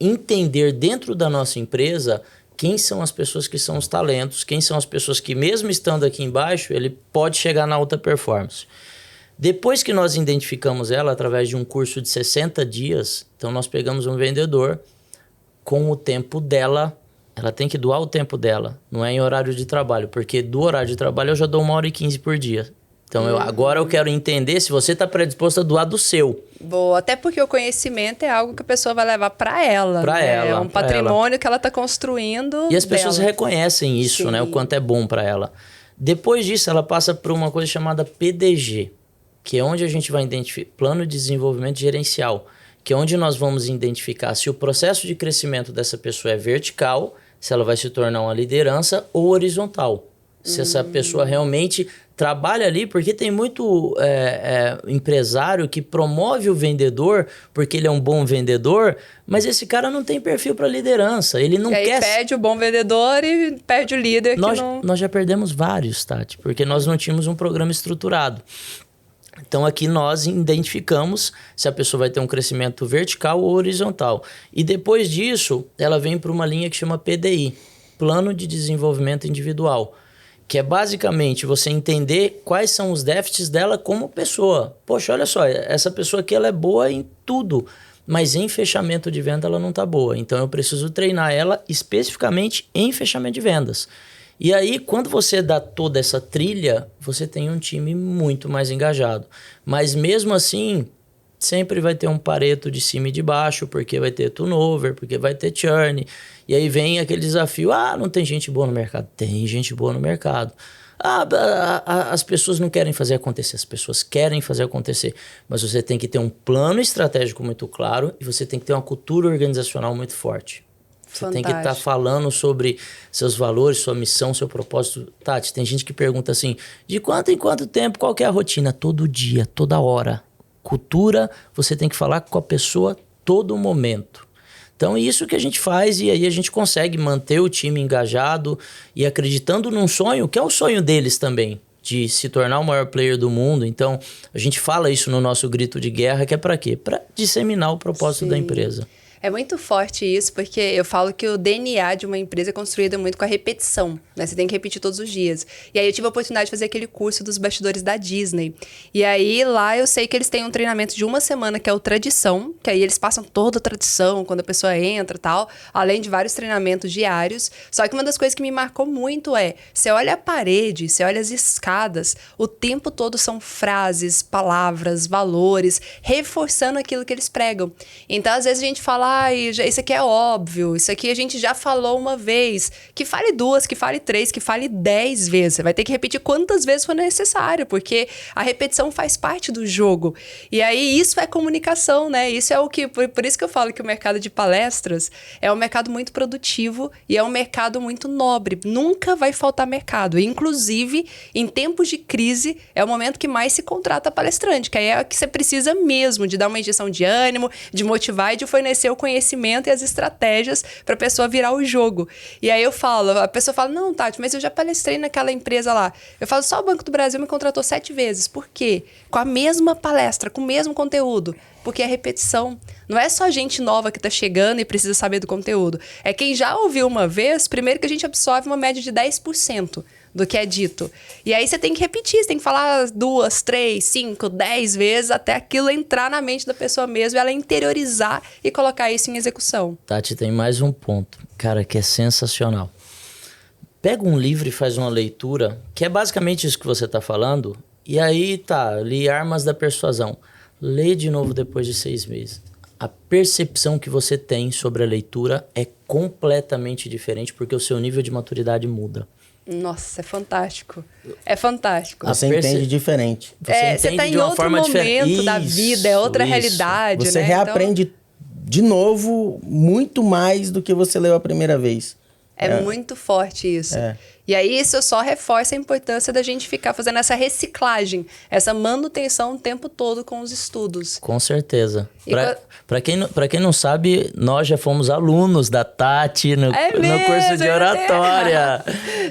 entender dentro da nossa empresa quem são as pessoas que são os talentos, quem são as pessoas que, mesmo estando aqui embaixo, ele pode chegar na alta performance. Depois que nós identificamos ela, através de um curso de 60 dias, então nós pegamos um vendedor com o tempo dela, ela tem que doar o tempo dela, não é em horário de trabalho, porque do horário de trabalho eu já dou 1h15 por dia. Então, agora eu quero entender se você está predisposto a doar do seu.
Boa, até porque o conhecimento é algo que a pessoa vai levar para ela.
Para ela.
É um patrimônio que ela está construindo.
E as pessoas reconhecem isso,
Sim.
né? O quanto é bom para ela. Depois disso, ela passa por uma coisa chamada PDG, que é onde a gente vai identificar Plano de Desenvolvimento Gerencial, que é onde nós vamos identificar se o processo de crescimento dessa pessoa é vertical, se ela vai se tornar uma liderança, ou horizontal. Se essa pessoa realmente trabalha ali, porque tem muito empresário que promove o vendedor porque ele é um bom vendedor, mas esse cara não tem perfil para liderança. Ele não quer...
perde o bom vendedor e perde o líder
Nós já perdemos vários, Tati, porque nós não tínhamos um programa estruturado. Então, aqui nós identificamos se a pessoa vai ter um crescimento vertical ou horizontal. E depois disso, ela vem para uma linha que chama PDI, Plano de Desenvolvimento Individual, que é basicamente você entender quais são os déficits dela como pessoa. Poxa, olha só, essa pessoa aqui ela é boa em tudo, mas em fechamento de venda ela não está boa. Então, eu preciso treinar ela especificamente em fechamento de vendas. E aí, quando você dá toda essa trilha, você tem um time muito mais engajado. Mas mesmo assim, sempre vai ter um Pareto de cima e de baixo, porque vai ter turnover, porque vai ter churn. E aí vem aquele desafio, não tem gente boa no mercado. Tem gente boa no mercado. As pessoas não querem fazer acontecer, as pessoas querem fazer acontecer. Mas você tem que ter um plano estratégico muito claro e você tem que ter uma cultura organizacional muito forte. Você
Fantástico.
tem que estar falando sobre seus valores, sua missão, seu propósito. Tati, tem gente que pergunta assim, de quanto em quanto tempo, qual que é a rotina? Todo dia, toda hora. Cultura, você tem que falar com a pessoa todo momento. Então, é isso que a gente faz e aí a gente consegue manter o time engajado e acreditando num sonho, que é o sonho deles também, de se tornar o maior player do mundo. Então, a gente fala isso no nosso grito de guerra, que é para quê? Para disseminar o propósito da empresa.
É muito forte isso, porque eu falo que o DNA de uma empresa é construído muito com a repetição, né? Você tem que repetir todos os dias. E aí eu tive a oportunidade de fazer aquele curso dos bastidores da Disney. E aí lá eu sei que eles têm um treinamento de 1 semana, que é o Tradição, que aí eles passam toda a tradição quando a pessoa entra e tal, além de vários treinamentos diários. Só que uma das coisas que me marcou muito é, você olha a parede, você olha as escadas, o tempo todo são frases, palavras, valores, reforçando aquilo que eles pregam. Então, às vezes a gente fala, isso aqui é óbvio, isso aqui a gente já falou uma vez. Que fale 2, que fale 3, que fale 10 vezes. Você vai ter que repetir quantas vezes for necessário, porque a repetição faz parte do jogo. E aí isso é comunicação, né? Isso é o que, por isso que eu falo que o mercado de palestras é um mercado muito produtivo e é um mercado muito nobre. Nunca vai faltar mercado. Inclusive, em tempos de crise, é o momento que mais se contrata palestrante, que aí é o que você precisa mesmo, de dar uma injeção de ânimo, de motivar e de fornecer o conhecimento e as estratégias para a pessoa virar o jogo. E aí a pessoa fala, não, Tati, mas eu já palestrei naquela empresa lá. Eu falo, só o Banco do Brasil me contratou 7 vezes. Por quê? Com a mesma palestra, com o mesmo conteúdo. Porque é repetição. Não é só gente nova que está chegando e precisa saber do conteúdo. É quem já ouviu uma vez, primeiro que a gente absorve uma média de 10% do que é dito. E aí você tem que repetir, você tem que falar 2, 3, 5, 10 vezes até aquilo entrar na mente da pessoa mesmo e ela interiorizar e colocar isso em execução.
Tati, tem mais um ponto, cara, que é sensacional. Pega um livro e faz uma leitura, que é basicamente isso que você está falando, e aí li Armas da Persuasão. Lê de novo depois de 6 meses. A percepção que você tem sobre a leitura é completamente diferente, porque o seu nível de maturidade muda.
Nossa, é fantástico. É fantástico.
Você entende diferente.
Você está em outro momento da vida, é outra realidade.
Você
né?
reaprende de novo muito mais do que você leu a primeira vez.
É muito forte isso. E aí isso só reforça a importância da gente ficar fazendo essa reciclagem, essa manutenção o tempo todo com os estudos.
Com certeza. Para quem não sabe, nós já fomos alunos da Tati no curso de oratória.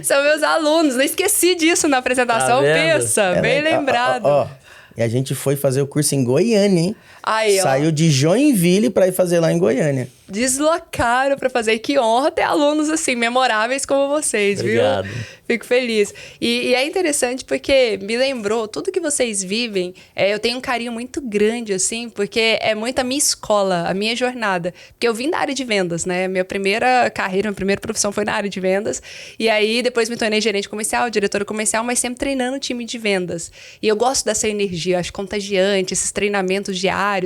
São meus alunos, não esqueci disso na apresentação, pensa, bem lembrado.
E a gente foi fazer o curso em Goiânia, hein?
Aí,
saiu de Joinville para ir fazer lá em Goiânia.
Deslocaram para fazer. Que honra ter alunos assim, memoráveis como vocês,
Obrigado.
Viu? Fico feliz. E é interessante porque me lembrou, tudo que vocês vivem, eu tenho um carinho muito grande, assim, porque é muito a minha escola, a minha jornada. Porque eu vim da área de vendas, né? Minha primeira carreira, minha primeira profissão foi na área de vendas. E aí, depois me tornei gerente comercial, diretora comercial, mas sempre treinando time de vendas. E eu gosto dessa energia, acho contagiante, esses treinamentos diários.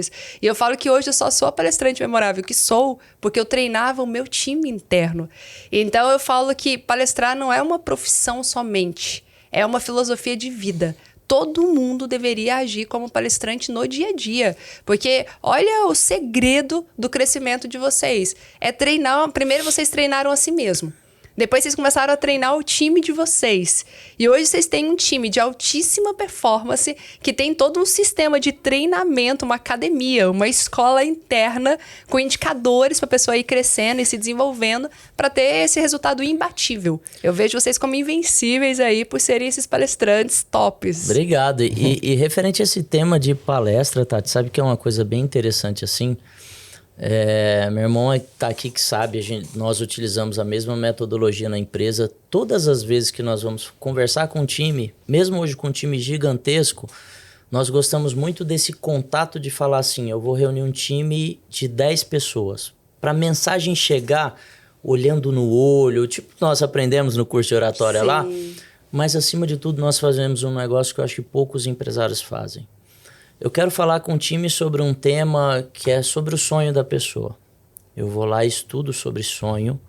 E eu falo que hoje eu só sou a palestrante memorável que sou, porque eu treinava o meu time interno. Então, eu falo que palestrar não é uma profissão somente, é uma filosofia de vida. Todo mundo deveria agir como palestrante no dia a dia, porque olha o segredo do crescimento de vocês. É treinar, primeiro vocês treinaram a si mesmo. Depois vocês começaram a treinar o time de vocês. E hoje vocês têm um time de altíssima performance que tem todo um sistema de treinamento, uma academia, uma escola interna com indicadores para a pessoa ir crescendo e se desenvolvendo para ter esse resultado imbatível. Eu vejo vocês como invencíveis aí por serem esses palestrantes tops.
Obrigado. E referente a esse tema de palestra, Tati, sabe que é uma coisa bem interessante assim? Meu irmão está aqui que sabe, nós utilizamos a mesma metodologia na empresa. Todas as vezes que nós vamos conversar com um time, mesmo hoje com um time gigantesco, nós gostamos muito desse contato de falar assim, eu vou reunir um time de 10 pessoas. Para a mensagem chegar olhando no olho, tipo nós aprendemos no curso de oratória lá, mas acima de tudo nós fazemos um negócio que eu acho que poucos empresários fazem. Eu quero falar com o time sobre um tema que é sobre o sonho da pessoa. Eu vou lá e estudo sobre sonho,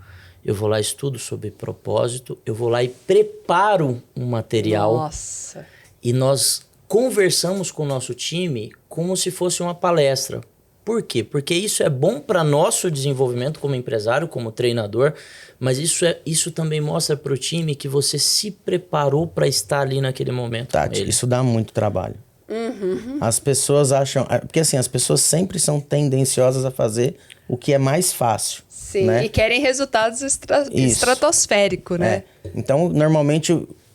eu vou lá e estudo sobre propósito, eu vou lá e preparo um material.
Nossa.
E nós conversamos com o nosso time como se fosse uma palestra. Por quê? Porque isso é bom para nosso desenvolvimento como empresário, como treinador, mas isso também mostra para o time que você se preparou para estar ali naquele momento.
Tati, isso dá muito trabalho. As pessoas acham... Porque assim, as pessoas sempre são tendenciosas a fazer o que é mais fácil.
Sim,
né?
E querem resultados estratosféricos, né?
Então, normalmente,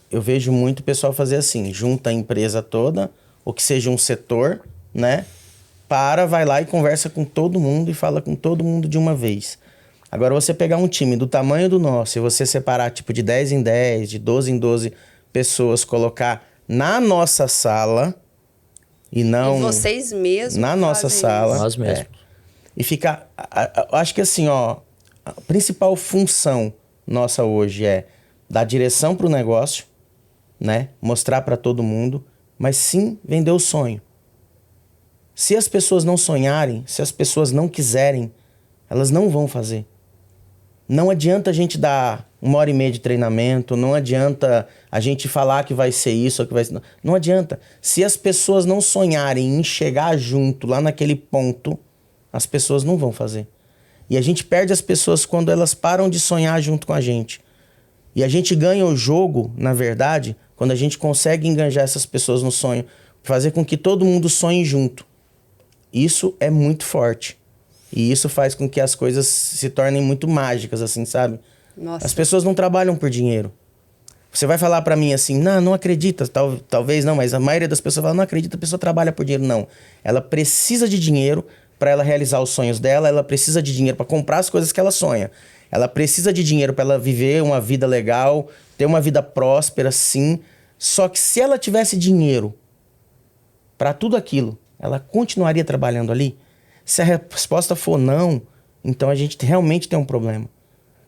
eu vejo muito o pessoal fazer assim, junta a empresa toda, ou que seja um setor, né? Vai lá e conversa com todo mundo e fala com todo mundo de uma vez. Agora, você pegar um time do tamanho do nosso e você separar, tipo, de 10 em 10, de 12 em 12 pessoas, colocar na nossa sala e não...
E vocês mesmos
na nossa sala.
Nós mesmos.
E ficar... Acho que assim, ó, a principal função nossa hoje é dar direção para o negócio, né? Mostrar para todo mundo, mas sim vender o sonho. Se as pessoas não sonharem, se as pessoas não quiserem, elas não vão fazer. Não adianta a gente dar 1h30 de treinamento, não adianta a gente falar que vai ser isso ou que vai ser... Não adianta. Se as pessoas não sonharem em chegar junto lá naquele ponto, as pessoas não vão fazer. E a gente perde as pessoas quando elas param de sonhar junto com a gente. E a gente ganha o jogo, na verdade, quando a gente consegue enganjar essas pessoas no sonho, fazer com que todo mundo sonhe junto. Isso é muito forte. E isso faz com que as coisas se tornem muito mágicas, assim, sabe?
Nossa.
As pessoas não trabalham por dinheiro. Você vai falar pra mim assim, não acredita, talvez não, mas a maioria das pessoas fala, não acredita, a pessoa trabalha por dinheiro. Não. Ela precisa de dinheiro para ela realizar os sonhos dela, ela precisa de dinheiro para comprar as coisas que ela sonha. Ela precisa de dinheiro para ela viver uma vida legal, ter uma vida próspera, sim. Só que se ela tivesse dinheiro para tudo aquilo, ela continuaria trabalhando ali? Se a resposta for não, então a gente realmente tem um problema.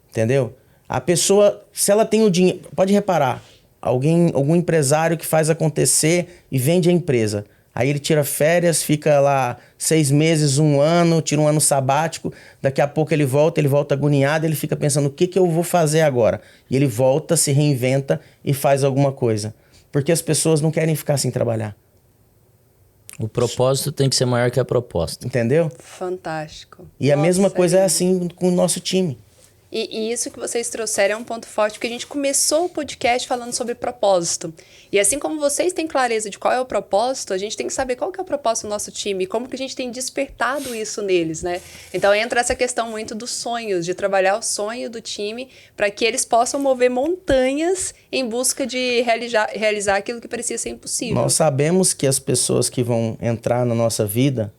Entendeu? A pessoa, se ela tem o dinheiro... Pode reparar, algum empresário que faz acontecer e vende a empresa. Aí ele tira férias, fica lá 6 meses, 1 ano, tira um ano sabático. Daqui a pouco ele volta agoniado, ele fica pensando, o que eu vou fazer agora? E ele volta, se reinventa e faz alguma coisa. Porque as pessoas não querem ficar sem trabalhar.
O propósito tem que ser maior que a proposta.
Entendeu?
Fantástico.
E a mesma coisa é assim com o nosso time.
E isso que vocês trouxeram é um ponto forte, porque a gente começou o podcast falando sobre propósito. E assim como vocês têm clareza de qual é o propósito, a gente tem que saber qual que é o propósito do nosso time e como que a gente tem despertado isso neles, né? Então entra essa questão muito dos sonhos, de trabalhar o sonho do time para que eles possam mover montanhas em busca de realizar aquilo que parecia ser impossível.
Nós sabemos que as pessoas que vão entrar na nossa vida,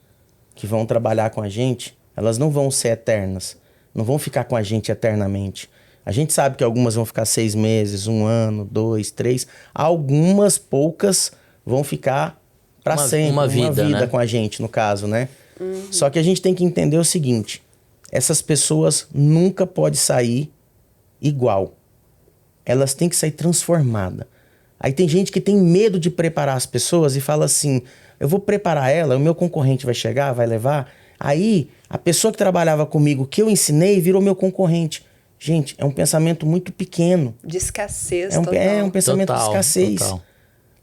que vão trabalhar com a gente, elas não vão ser eternas. Não vão ficar com a gente eternamente. A gente sabe que algumas vão ficar 6 meses, 1 ano, 2, 3. Algumas, poucas, vão ficar para sempre. Uma vida, né? Com a gente, no caso, né? Só que a gente tem que entender o seguinte. Essas pessoas nunca podem sair igual. Elas têm que sair transformadas. Aí tem gente que tem medo de preparar as pessoas e fala assim, eu vou preparar ela, o meu concorrente vai chegar, vai levar... Aí, a pessoa que trabalhava comigo, que eu ensinei, virou meu concorrente. Gente, é um pensamento muito pequeno.
De escassez,
total. É um pensamento de escassez.
Total.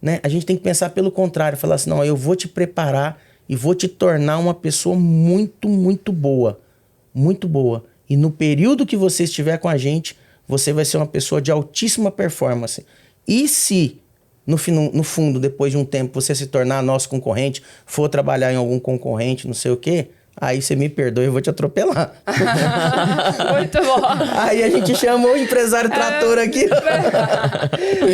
Né? A gente tem que pensar pelo contrário. Falar assim, não, eu vou te preparar e vou te tornar uma pessoa muito, muito boa. Muito boa. E no período que você estiver com a gente, você vai ser uma pessoa de altíssima performance. E se... No fundo, depois de um tempo, você se tornar nosso concorrente, for trabalhar em algum concorrente, não sei o quê, aí você me perdoa, eu vou te atropelar.
Muito bom.
Aí a gente chamou o empresário trator aqui.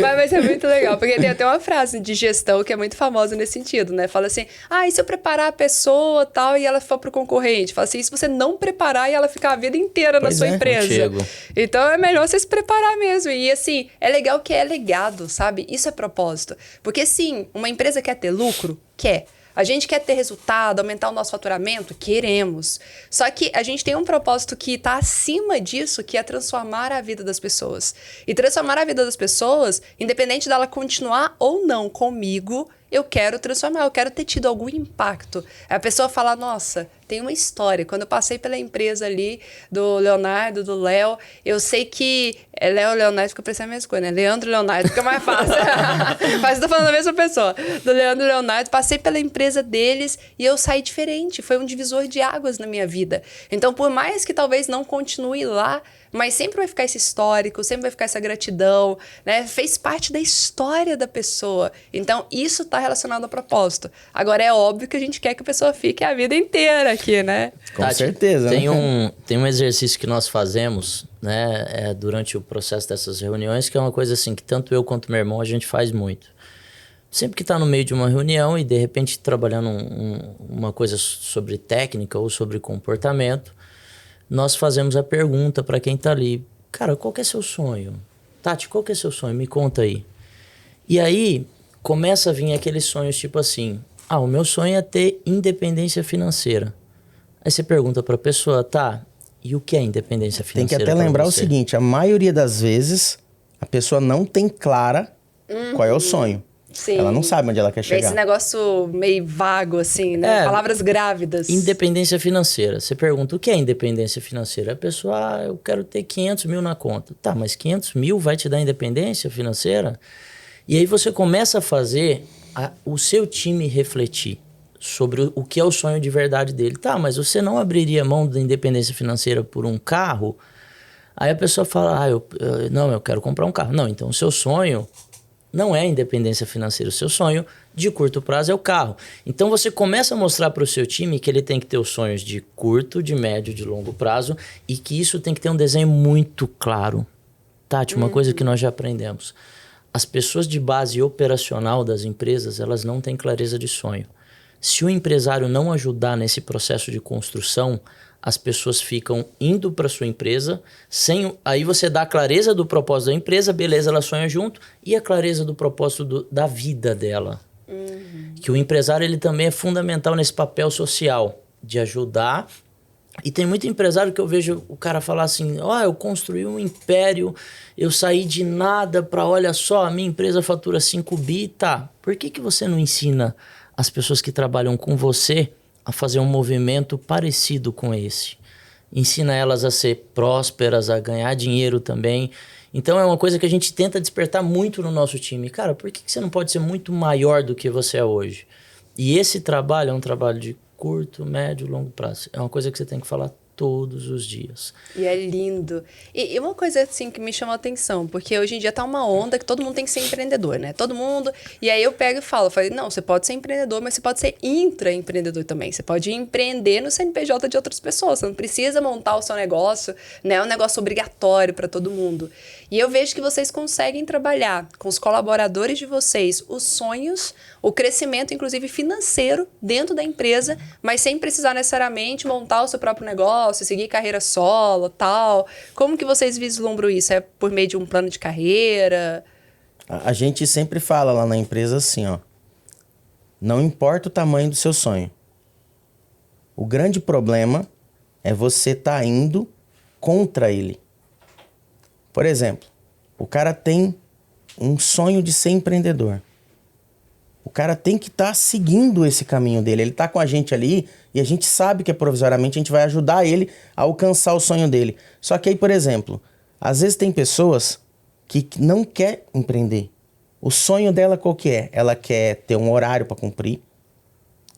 Mas é muito legal, porque tem até uma frase de gestão que é muito famosa nesse sentido, né? Fala assim, e se eu preparar a pessoa tal e ela for pro concorrente? Fala assim, e se você não preparar e ela ficar a vida inteira na sua empresa?
Contigo.
Então é melhor você se preparar mesmo. E assim, é legal que é legado, sabe? Isso é propósito. Porque sim, uma empresa quer ter lucro? Quer. A gente quer ter resultado, aumentar o nosso faturamento? Queremos. Só que a gente tem um propósito que está acima disso, que é transformar a vida das pessoas. E transformar a vida das pessoas, independente dela continuar ou não comigo, eu quero transformar, eu quero ter tido algum impacto. A pessoa fala, nossa, tem uma história. Quando eu passei pela empresa ali do Leonardo, do Léo, eu sei que... Léo e Leonardo fica parecendo a mesma coisa, né? Leandro e Leonardo fica mais fácil. Mas eu tô falando da mesma pessoa. Do Leandro e Leonardo, passei pela empresa deles e eu saí diferente. Foi um divisor de águas na minha vida. Então, por mais que talvez não continue lá, mas sempre vai ficar esse histórico, sempre vai ficar essa gratidão, né? Fez parte da história da pessoa. Então, isso está relacionado ao propósito. Agora, é óbvio que a gente quer que a pessoa fique a vida inteira aqui, né?
Com certeza.
Tem um exercício que nós fazemos, né, durante o processo dessas reuniões, que é uma coisa assim que tanto eu quanto meu irmão a gente faz muito. Sempre que está no meio de uma reunião e de repente trabalhando uma coisa sobre técnica ou sobre comportamento, nós fazemos a pergunta para quem está ali: cara, qual que é seu sonho? Tati, qual que é seu sonho? Me conta aí. E aí começa a vir aqueles sonhos tipo assim: o meu sonho é ter independência financeira. Aí você pergunta para a pessoa: tá, e o que é independência financeira?
Tem que até lembrar o seguinte: a maioria das vezes a pessoa não tem clara qual é o sonho.
Sim.
Ela não sabe onde ela quer chegar.
Esse negócio meio vago, assim, né? Palavras grávidas.
Independência financeira. Você pergunta: o que é independência financeira? A pessoa: eu quero ter 500 mil na conta. Tá, mas 500 mil vai te dar independência financeira? E aí você começa a fazer o seu time refletir sobre o que é o sonho de verdade dele. Tá, mas você não abriria mão da independência financeira por um carro? Aí a pessoa fala: não, eu quero comprar um carro. Não, então o seu sonho não é independência financeira. O seu sonho de curto prazo é o carro. Então você começa a mostrar para o seu time que ele tem que ter os sonhos de curto, de médio, de longo prazo, e que isso tem que ter um desenho muito claro. Tati, uma coisa que nós já aprendemos: as pessoas de base operacional das empresas, elas não têm clareza de sonho. Se o empresário não ajudar nesse processo de construção, as pessoas ficam indo para sua empresa, aí você dá a clareza do propósito da empresa, beleza, ela sonha junto, e a clareza do propósito da vida dela. Que o empresário ele também é fundamental nesse papel social, de ajudar. E tem muito empresário que eu vejo o cara falar assim: eu construí um império, eu saí de nada para, olha só, a minha empresa fatura 5 bi, tá. Por que você não ensina as pessoas que trabalham com você a fazer um movimento parecido com esse? Ensina elas a ser prósperas, a ganhar dinheiro também. Então é uma coisa que a gente tenta despertar muito no nosso time. Cara, por que você não pode ser muito maior do que você é hoje? E esse trabalho é um trabalho de curto, médio, longo prazo. É uma coisa que você tem que falar todos os dias.
E é lindo. E uma coisa assim que me chamou a atenção, porque hoje em dia tá uma onda que todo mundo tem que ser empreendedor, né? Todo mundo. E aí eu pego e falei, não, você pode ser empreendedor, mas você pode ser intraempreendedor também. Você pode empreender no CNPJ de outras pessoas. Você não precisa montar o seu negócio, né? É um negócio obrigatório para todo mundo. E eu vejo que vocês conseguem trabalhar com os colaboradores de vocês os sonhos, o crescimento, inclusive financeiro, dentro da empresa, mas sem precisar necessariamente montar o seu próprio negócio, seguir carreira solo, tal. Como que vocês vislumbram isso? É por meio de um plano de carreira?
A gente sempre fala lá na empresa assim, ó: não importa o tamanho do seu sonho. O grande problema é você estar indo contra ele. Por exemplo, o cara tem um sonho de ser empreendedor. O cara tem que estar seguindo esse caminho dele. Ele está com a gente ali e a gente sabe que provisoriamente a gente vai ajudar ele a alcançar o sonho dele. Só que aí, por exemplo, às vezes tem pessoas que não querem empreender. O sonho dela qual que é? Ela quer ter um horário para cumprir.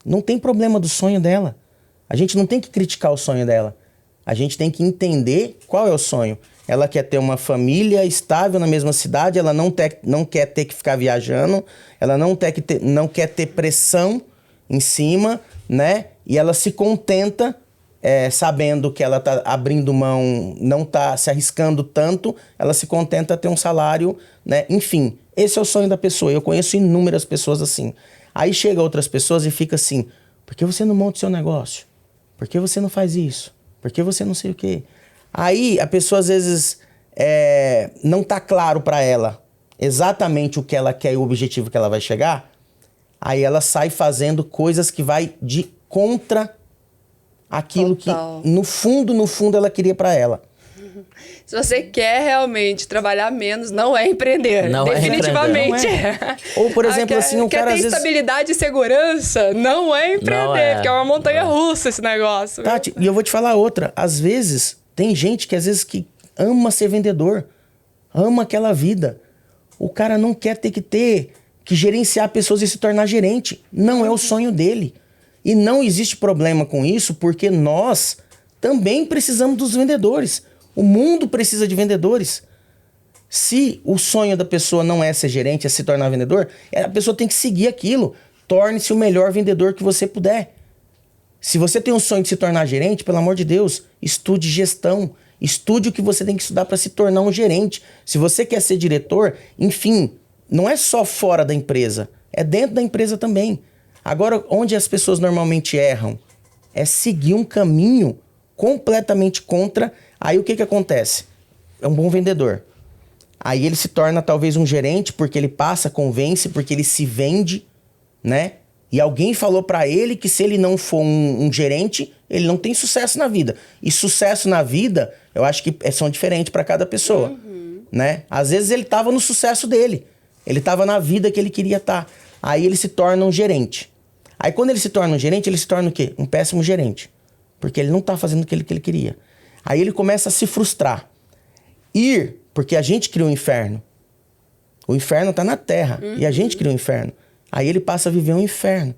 Não tem problema do sonho dela. A gente não tem que criticar o sonho dela. A gente tem que entender qual é o sonho. Ela quer ter uma família estável na mesma cidade, ela não quer ter que ficar viajando, ela não quer ter pressão em cima, né? E ela se contenta sabendo que ela tá abrindo mão, não tá se arriscando tanto, ela se contenta a ter um salário, né? Enfim, esse é o sonho da pessoa. Eu conheço inúmeras pessoas assim. Aí chega outras pessoas e fica assim: por que você não monta o seu negócio? Por que você não faz isso? Por que você não sei o quê? Aí a pessoa às vezes não tá claro para ela exatamente o que ela quer e o objetivo que ela vai chegar. Aí ela sai fazendo coisas que vai de contra aquilo Total. Que no fundo ela queria para ela.
Se você quer realmente trabalhar menos, não é empreender. Não definitivamente.
É empreender. Não é. Ou, por exemplo, assim, o cara
quer ter
às vezes...
estabilidade e segurança, não é empreender, porque é uma montanha-russa esse negócio.
Tati, e eu vou te falar outra. Às vezes, tem gente que às vezes que ama ser vendedor, ama aquela vida. O cara não quer ter que gerenciar pessoas e se tornar gerente. Não é o sonho dele. E não existe problema com isso, porque nós também precisamos dos vendedores. O mundo precisa de vendedores. Se o sonho da pessoa não é ser gerente, é se tornar vendedor, a pessoa tem que seguir aquilo. Torne-se o melhor vendedor que você puder. Se você tem um sonho de se tornar gerente, pelo amor de Deus, estude gestão. Estude o que você tem que estudar para se tornar um gerente. Se você quer ser diretor, enfim, não é só fora da empresa, é dentro da empresa também. Agora, onde as pessoas normalmente erram é seguir um caminho completamente contra. Aí o que acontece? É um bom vendedor. Aí ele se torna talvez um gerente porque ele passa, convence, porque ele se vende, né? E alguém falou pra ele que se ele não for um gerente, ele não tem sucesso na vida. E sucesso na vida, eu acho que são diferentes pra cada pessoa, né? Às vezes ele tava no sucesso dele. Ele tava na vida que ele queria estar. Aí ele se torna um gerente. Aí quando ele se torna um gerente, ele se torna o quê? Um péssimo gerente. Porque ele não tá fazendo aquilo que ele queria. Aí ele começa a se frustrar. Porque a gente criou o inferno. O inferno tá na terra. E a gente criou o inferno. Aí ele passa a viver um inferno.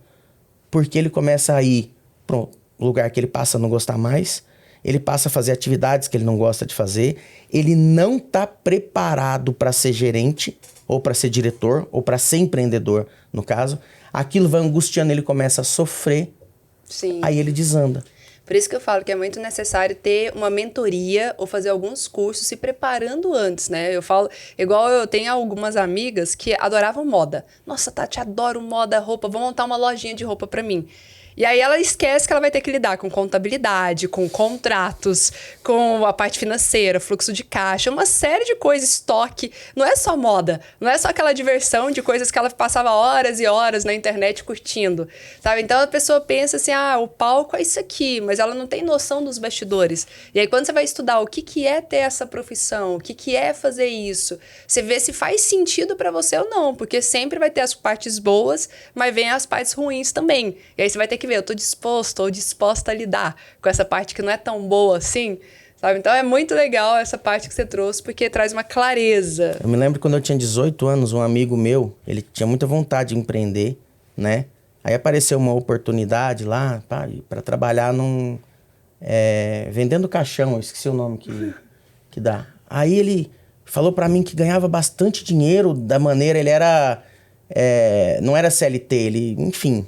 Porque ele começa a ir pro lugar que ele passa a não gostar mais. Ele passa a fazer atividades que ele não gosta de fazer. Ele não tá preparado para ser gerente, ou para ser diretor, ou para ser empreendedor, no caso. Aquilo vai angustiando, ele começa a sofrer.
Sim.
Aí ele desanda.
Por isso que eu falo que é muito necessário ter uma mentoria ou fazer alguns cursos se preparando antes, né? Eu falo, igual eu tenho algumas amigas que adoravam moda. Nossa, Tati, adoro moda, roupa, vou montar uma lojinha de roupa pra mim. E aí ela esquece que ela vai ter que lidar com contabilidade, com contratos, com a parte financeira, fluxo de caixa, uma série de coisas, estoque. Não é só moda, não é só aquela diversão de coisas que ela passava horas e horas na internet curtindo, sabe? Então a pessoa pensa assim, o palco é isso aqui, mas ela não tem noção dos bastidores. E aí quando você vai estudar o que é ter essa profissão, o que é fazer isso, você vê se faz sentido pra você ou não, porque sempre vai ter as partes boas, mas vem as partes ruins também. E aí você vai ter que ver, eu tô disposto ou disposta a lidar com essa parte que não é tão boa assim, sabe? Então é muito legal essa parte que você trouxe, porque traz uma clareza.
Eu me lembro quando eu tinha 18 anos, um amigo meu, ele tinha muita vontade de empreender, né? Aí apareceu uma oportunidade lá para trabalhar vendendo caixão, eu esqueci o nome que dá. Aí ele falou para mim que ganhava bastante dinheiro da maneira, ele era... não era CLT, ele, enfim...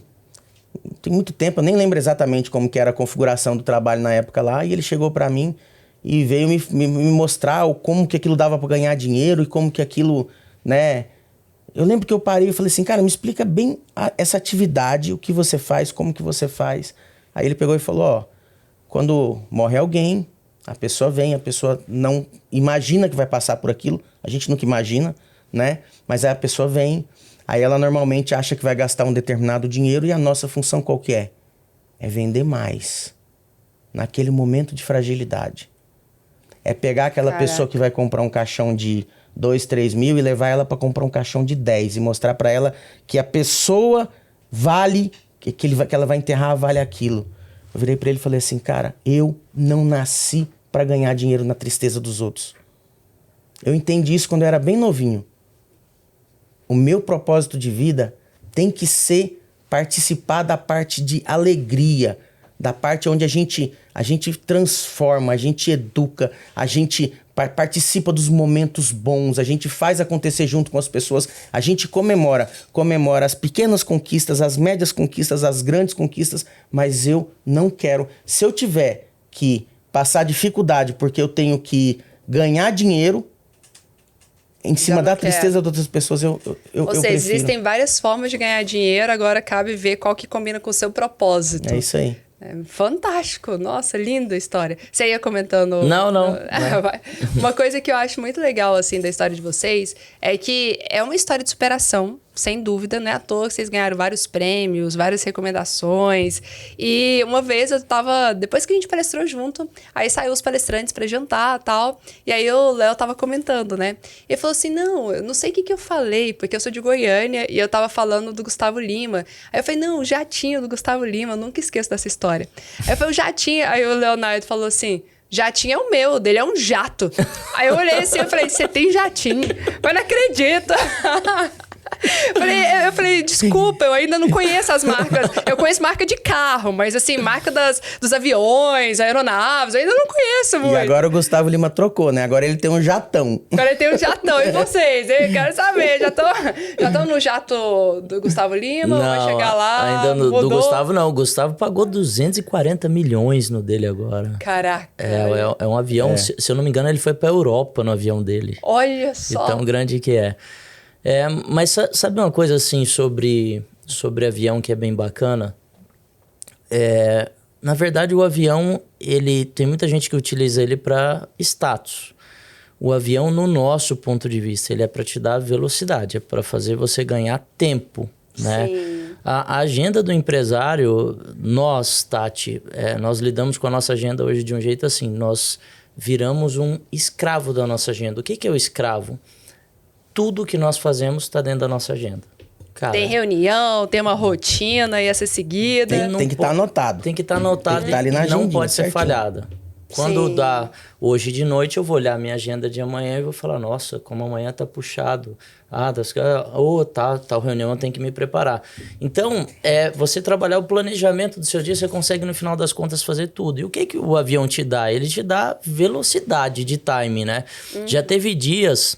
Tem muito tempo, eu nem lembro exatamente como que era a configuração do trabalho na época lá, e ele chegou pra mim e veio me mostrar como que aquilo dava pra ganhar dinheiro e como que aquilo, né... Eu lembro que eu parei e falei assim, cara, me explica bem essa atividade, o que você faz, como que você faz. Aí ele pegou e falou, quando morre alguém, a pessoa vem, a pessoa não imagina que vai passar por aquilo, a gente nunca imagina, né? Mas aí a pessoa vem... Aí ela normalmente acha que vai gastar um determinado dinheiro e a nossa função qual que é? É vender mais. Naquele momento de fragilidade. É pegar aquela pessoa que vai comprar um caixão de 2, 3 mil e levar ela para comprar um caixão de 10 e mostrar para ela que a pessoa vale, que ela vai enterrar vale aquilo. Eu virei para ele e falei assim, cara, eu não nasci para ganhar dinheiro na tristeza dos outros. Eu entendi isso quando eu era bem novinho. O meu propósito de vida tem que ser participar da parte de alegria, da parte onde a gente transforma, a gente educa, a gente participa dos momentos bons, a gente faz acontecer junto com as pessoas, a gente comemora as pequenas conquistas, as médias conquistas, as grandes conquistas, mas eu não quero. Se eu tiver que passar dificuldade porque eu tenho que ganhar dinheiro, em cima da tristeza de outras pessoas, eu prefiro.
Existem várias formas de ganhar dinheiro, agora cabe ver qual que combina com o seu propósito.
É isso aí.
É fantástico, nossa, linda história. Você ia comentando...
Não.
Uma coisa que eu acho muito legal, assim, da história de vocês, é que é uma história de superação, sem dúvida, não é à toa que vocês ganharam vários prêmios, várias recomendações. E uma vez eu tava... Depois que a gente palestrou junto, aí saiu os palestrantes pra jantar e tal. E aí o Léo tava comentando, né? E ele falou assim, não, eu não sei o que eu falei, porque eu sou de Goiânia e eu tava falando do Gustavo Lima. Aí eu falei, não, o jatinho do Gustavo Lima, eu nunca esqueço dessa história. Aí eu falei, o jatinho... Aí o Leonardo falou assim... Jatinho é o meu, dele é um jato. Aí eu olhei assim e falei, você tem jatinho? Mas não acredito. Eu falei, desculpa, eu ainda não conheço as marcas. Eu conheço marca de carro, mas assim, marca dos aviões, aeronaves, eu ainda não conheço muito.
E agora o Gustavo Lima trocou, né? Agora ele tem um jatão.
Agora ele tem um jatão. E vocês? Eu quero saber. Já estão no jato do Gustavo Lima?
Não,
vai chegar lá?
Ainda do Gustavo não. O Gustavo pagou 240 milhões no dele agora.
Caraca.
É um avião, se eu não me engano, ele foi pra Europa no avião dele.
Olha só.
De tão grande que é. Mas sabe uma coisa assim sobre avião que é bem bacana? Na verdade, o avião, tem muita gente que utiliza ele para status. O avião, no nosso ponto de vista, ele é para te dar velocidade, é para fazer você ganhar tempo, né?
Sim.
A agenda do empresário, nós, Tati, nós lidamos com a nossa agenda hoje de um jeito assim, nós viramos um escravo da nossa agenda. O que é o escravo? Tudo que nós fazemos está dentro da nossa agenda. Cara,
tem reunião, tem uma rotina ia ser seguida.
Tem que estar anotado.
Tem que estar anotado
tá ali na
e não
agendinha,
pode ser
certinho.
Falhada. Quando
Sim.
dá hoje de noite, eu vou olhar minha agenda de amanhã e vou falar, nossa, como amanhã tá puxado. Tal reunião eu tenho que me preparar. Então, você trabalhar o planejamento do seu dia, você consegue no final das contas fazer tudo. E o que o avião te dá? Ele te dá velocidade de time, né? Já teve dias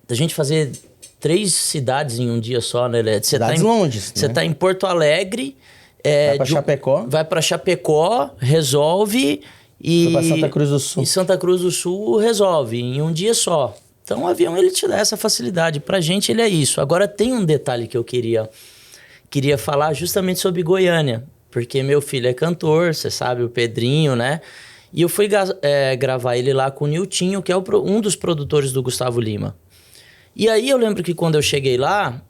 da gente fazer 3 cidades em um dia só, né?
Cidades longes,
Você
né?
tá em Porto Alegre.
Vai pra Chapecó.
Vai pra Chapecó, resolve e...
Vai pra Santa Cruz do Sul.
E Santa Cruz do Sul resolve em um dia só. Então o avião ele te dá essa facilidade. Pra gente ele é isso. Agora tem um detalhe que eu queria falar justamente sobre Goiânia. Porque meu filho é cantor, você sabe, o Pedrinho, né? E eu fui gravar ele lá com o Niltinho, que é um dos produtores do Gustavo Lima. E aí eu lembro que quando eu cheguei lá,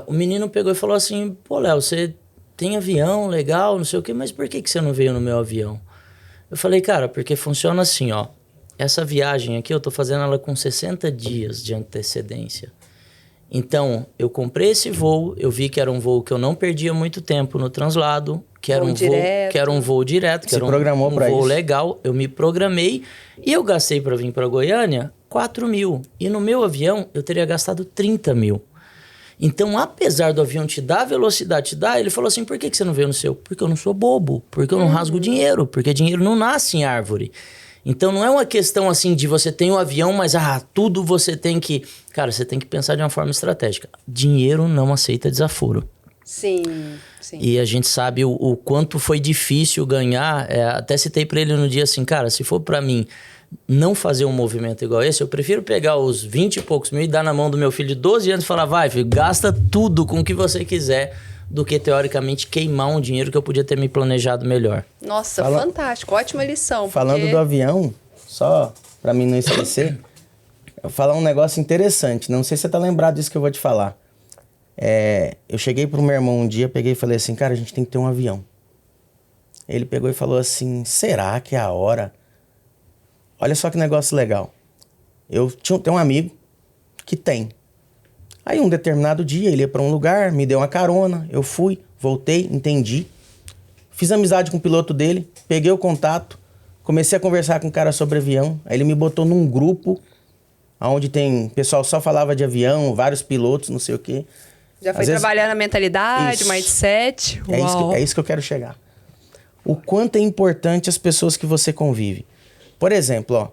o menino pegou e falou assim, pô, Léo, você tem avião, legal, não sei o quê, mas por que você não veio no meu avião? Eu falei, cara, porque funciona assim, ó. Essa viagem aqui eu tô fazendo ela com 60 dias de antecedência. Então, eu comprei esse voo, eu vi que era um voo que eu não perdia muito tempo no translado, que era um voo direto, que era um voo legal. Eu me programei e eu gastei para vir para Goiânia 4 mil. E no meu avião eu teria gastado 30 mil. Então, apesar do avião te dar velocidade, ele falou assim, por que você não veio no seu? Porque eu não sou bobo, porque eu não rasgo dinheiro, porque dinheiro não nasce em árvore. Então, não é uma questão assim de você tem um avião, mas tudo você tem que... Cara, você tem que pensar de uma forma estratégica. Dinheiro não aceita desaforo.
Sim.
E a gente sabe o quanto foi difícil ganhar. Até citei pra ele no dia assim, cara, se for pra mim não fazer um movimento igual esse, eu prefiro pegar os 20 e poucos mil e dar na mão do meu filho de 12 anos e falar, vai, filho, gasta tudo com o que você quiser, do que, teoricamente, queimar um dinheiro que eu podia ter me planejado melhor.
Nossa, fantástico. Ótima lição.
Falando do avião, só pra mim não esquecer, eu vou falar um negócio interessante. Não sei se você tá lembrado disso que eu vou te falar. Eu cheguei pro meu irmão um dia, peguei e falei assim, cara, a gente tem que ter um avião. Ele pegou e falou assim, será que é a hora? Olha só que negócio legal. Eu tenho um amigo que tem. Aí um determinado dia ele ia pra um lugar, me deu uma carona, eu fui, voltei, entendi. Fiz amizade com o piloto dele, peguei o contato, comecei a conversar com o cara sobre avião. Aí ele me botou num grupo, onde o pessoal só falava de avião, vários pilotos, não sei o quê.
Já foi trabalhar na mentalidade, mindset.
É isso que eu quero chegar. O quanto é importante as pessoas que você convive. Por exemplo,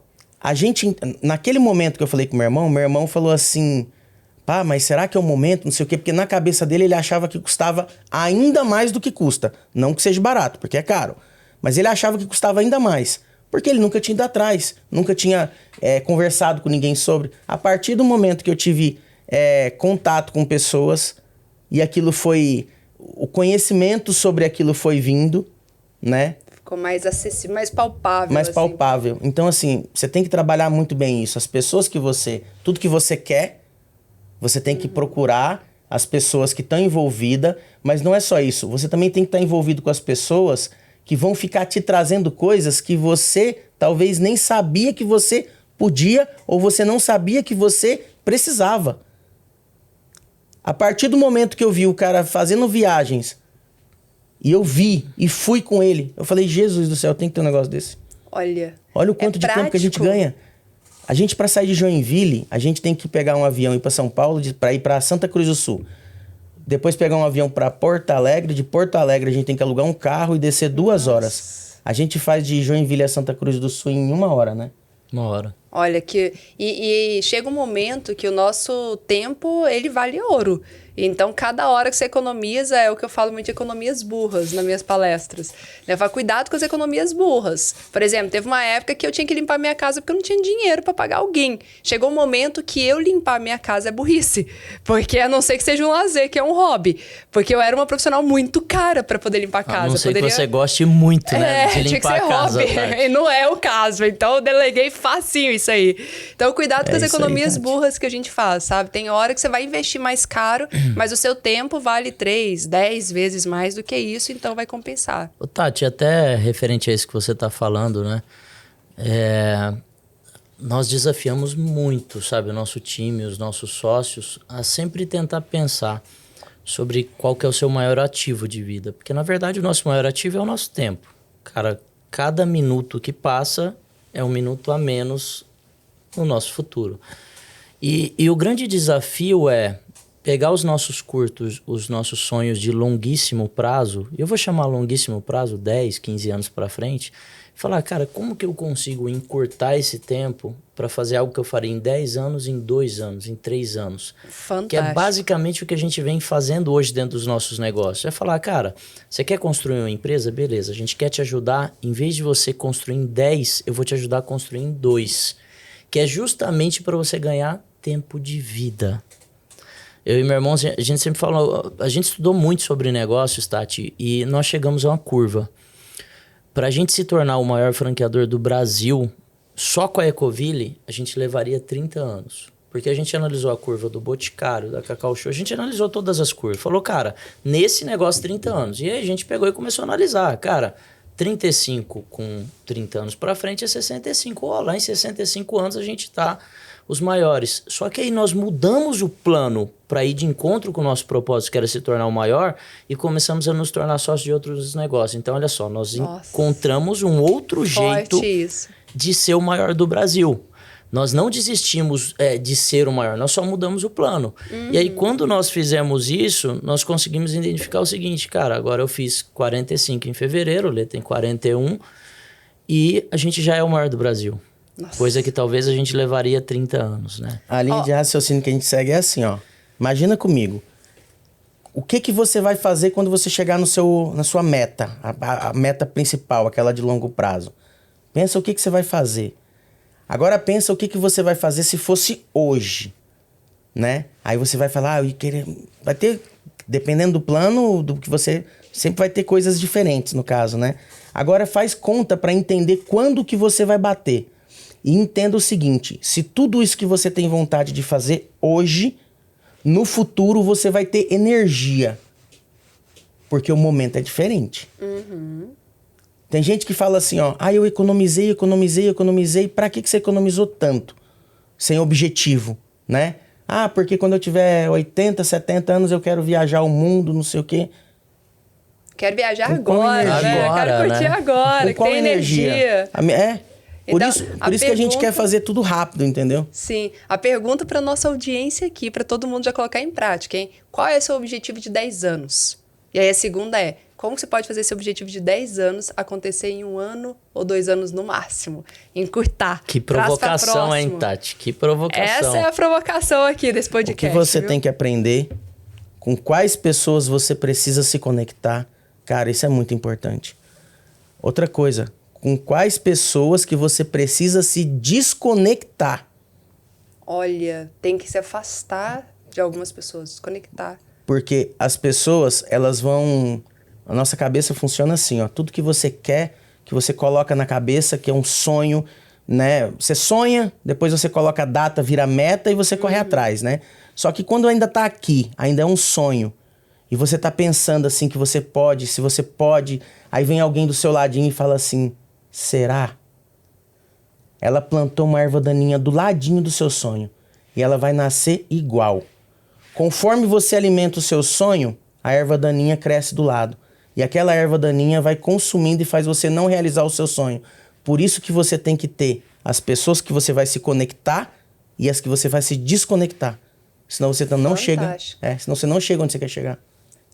naquele momento que eu falei com meu irmão falou assim, pá, mas será que é o momento, não sei o quê, porque na cabeça dele ele achava que custava ainda mais do que custa. Não que seja barato, porque é caro, mas ele achava que custava ainda mais, porque ele nunca tinha ido atrás, nunca tinha conversado com ninguém sobre. A partir do momento que eu tive contato com pessoas e aquilo foi, o conhecimento sobre aquilo foi vindo, né?
Ficou mais acessível, mais palpável.
Mais palpável. Então, assim, você tem que trabalhar muito bem isso. As pessoas tudo que você quer, você tem que procurar as pessoas que estão envolvidas, mas não é só isso. Você também tem que estar envolvido com as pessoas que vão ficar te trazendo coisas que você talvez nem sabia que você podia ou você não sabia que você precisava. A partir do momento que eu vi o cara fazendo viagens e eu vi e fui com ele, eu falei, Jesus do céu, tem que ter um negócio desse.
Olha
o quanto de tempo que a gente ganha. A gente, para sair de Joinville, a gente tem que pegar um avião e ir para São Paulo, para ir para Santa Cruz do Sul. Depois pegar um avião para Porto Alegre. De Porto Alegre, a gente tem que alugar um carro e descer 2 horas. A gente faz de Joinville a Santa Cruz do Sul em 1 hora, né?
1 hora.
Olha, e chega um momento que o nosso tempo, ele vale ouro. Então, cada hora que você economiza, é o que eu falo muito de economias burras nas minhas palestras. Levar cuidado com as economias burras. Por exemplo, teve uma época que eu tinha que limpar minha casa porque eu não tinha dinheiro para pagar alguém. Chegou um momento que eu limpar minha casa é burrice. Porque a não ser que seja um lazer, que é um hobby. Porque eu era uma profissional muito cara para poder limpar a casa.
A não ser que você goste muito, né? De
tinha que
limpar
ser
a casa.
hobby. E não é o caso. Então, eu deleguei facinho isso aí. Então, cuidado com as economias burras que a gente faz, sabe? Tem hora que você vai investir mais caro, mas o seu tempo vale 3, 10 vezes mais do que isso, então vai compensar.
Ô, Tati, até referente a isso que você está falando, né? Nós desafiamos muito, sabe, o nosso time, os nossos sócios, a sempre tentar pensar sobre qual que é o seu maior ativo de vida. Porque, na verdade, o nosso maior ativo é o nosso tempo. Cara, cada minuto que passa é um minuto a menos no nosso futuro. E o grande desafio é pegar os nossos curtos, os nossos sonhos de longuíssimo prazo, eu vou chamar longuíssimo prazo, 10, 15 anos para frente, e falar, cara, como que eu consigo encurtar esse tempo para fazer algo que eu faria em 10 anos, em 2 anos, em 3 anos?
Fantástico.
Que é basicamente o que a gente vem fazendo hoje dentro dos nossos negócios. É falar, cara, você quer construir uma empresa? Beleza, a gente quer te ajudar, em vez de você construir em 10, eu vou te ajudar a construir em 2, que é justamente para você ganhar tempo de vida. Eu e meu irmão, a gente sempre falou, a gente estudou muito sobre negócios, Tati, e nós chegamos a uma curva. Para a gente se tornar o maior franqueador do Brasil, só com a Ecoville, a gente levaria 30 anos. Porque a gente analisou a curva do Boticário, da Cacau Show, a gente analisou todas as curvas. Falou, cara, nesse negócio 30 anos. E aí a gente pegou e começou a analisar. Cara, 35 com 30 anos para frente é 65. Ó, lá em 65 anos a gente tá os maiores. Só que aí nós mudamos o plano para ir de encontro com o nosso propósito, que era se tornar o maior, e começamos a nos tornar sócios de outros negócios. Então, olha só, nós encontramos um outro jeito de ser o maior do Brasil. Nós não desistimos de ser o maior, nós só mudamos o plano. E aí, quando nós fizemos isso, nós conseguimos identificar o seguinte, cara, agora eu fiz 45 em fevereiro, o Lê tem 41, e a gente já é o maior do Brasil. Nossa. Coisa que talvez a gente levaria 30 anos, né?
A linha de raciocínio que a gente segue é assim, ó. Imagina comigo. O que você vai fazer quando você chegar na sua meta? A meta principal, aquela de longo prazo. Pensa o que você vai fazer. Agora pensa o que você vai fazer se fosse hoje, né? Aí você vai falar, vai ter, dependendo do plano, do que você... Sempre vai ter coisas diferentes, no caso, né? Agora faz conta para entender quando que você vai bater. E entenda o seguinte, se tudo isso que você tem vontade de fazer hoje, no futuro você vai ter energia. Porque o momento é diferente. Tem gente que fala assim, ó, eu economizei. Pra que você economizou tanto? Sem objetivo, né? Porque quando eu tiver 80, 70 anos eu quero viajar o mundo, não sei o quê.
Quero viajar agora, né? Quero curtir agora, que tem energia.
Por isso que a gente quer fazer tudo rápido, entendeu?
Sim. A pergunta para nossa audiência aqui, para todo mundo já colocar em prática, hein? Qual é o seu objetivo de 10 anos? E aí a segunda é, como você pode fazer esse objetivo de 10 anos acontecer em 1 ano ou 2 anos no máximo? Encurtar.
Que provocação, hein, Tati? Que provocação.
Essa é a provocação aqui desse podcast.
O que você tem que aprender, com quais pessoas você precisa se conectar. Cara, isso é muito importante. Outra coisa, com quais pessoas que você precisa se desconectar.
Olha, tem que se afastar de algumas pessoas, desconectar.
Porque as pessoas, elas vão... A nossa cabeça funciona assim, ó. Tudo que você quer, que você coloca na cabeça, que é um sonho, né? Você sonha, depois você coloca a data, vira meta e você corre atrás, né? Só que quando ainda tá aqui, ainda é um sonho, e você tá pensando assim que você pode, se você pode, aí vem alguém do seu ladinho e fala assim, será? Ela plantou uma erva daninha do ladinho do seu sonho, e ela vai nascer igual. Conforme você alimenta o seu sonho, a erva daninha cresce do lado. E aquela erva daninha vai consumindo e faz você não realizar o seu sonho. Por isso que você tem que ter as pessoas que você vai se conectar e as que você vai se desconectar. Senão você não chega, senão você não chega onde você quer chegar.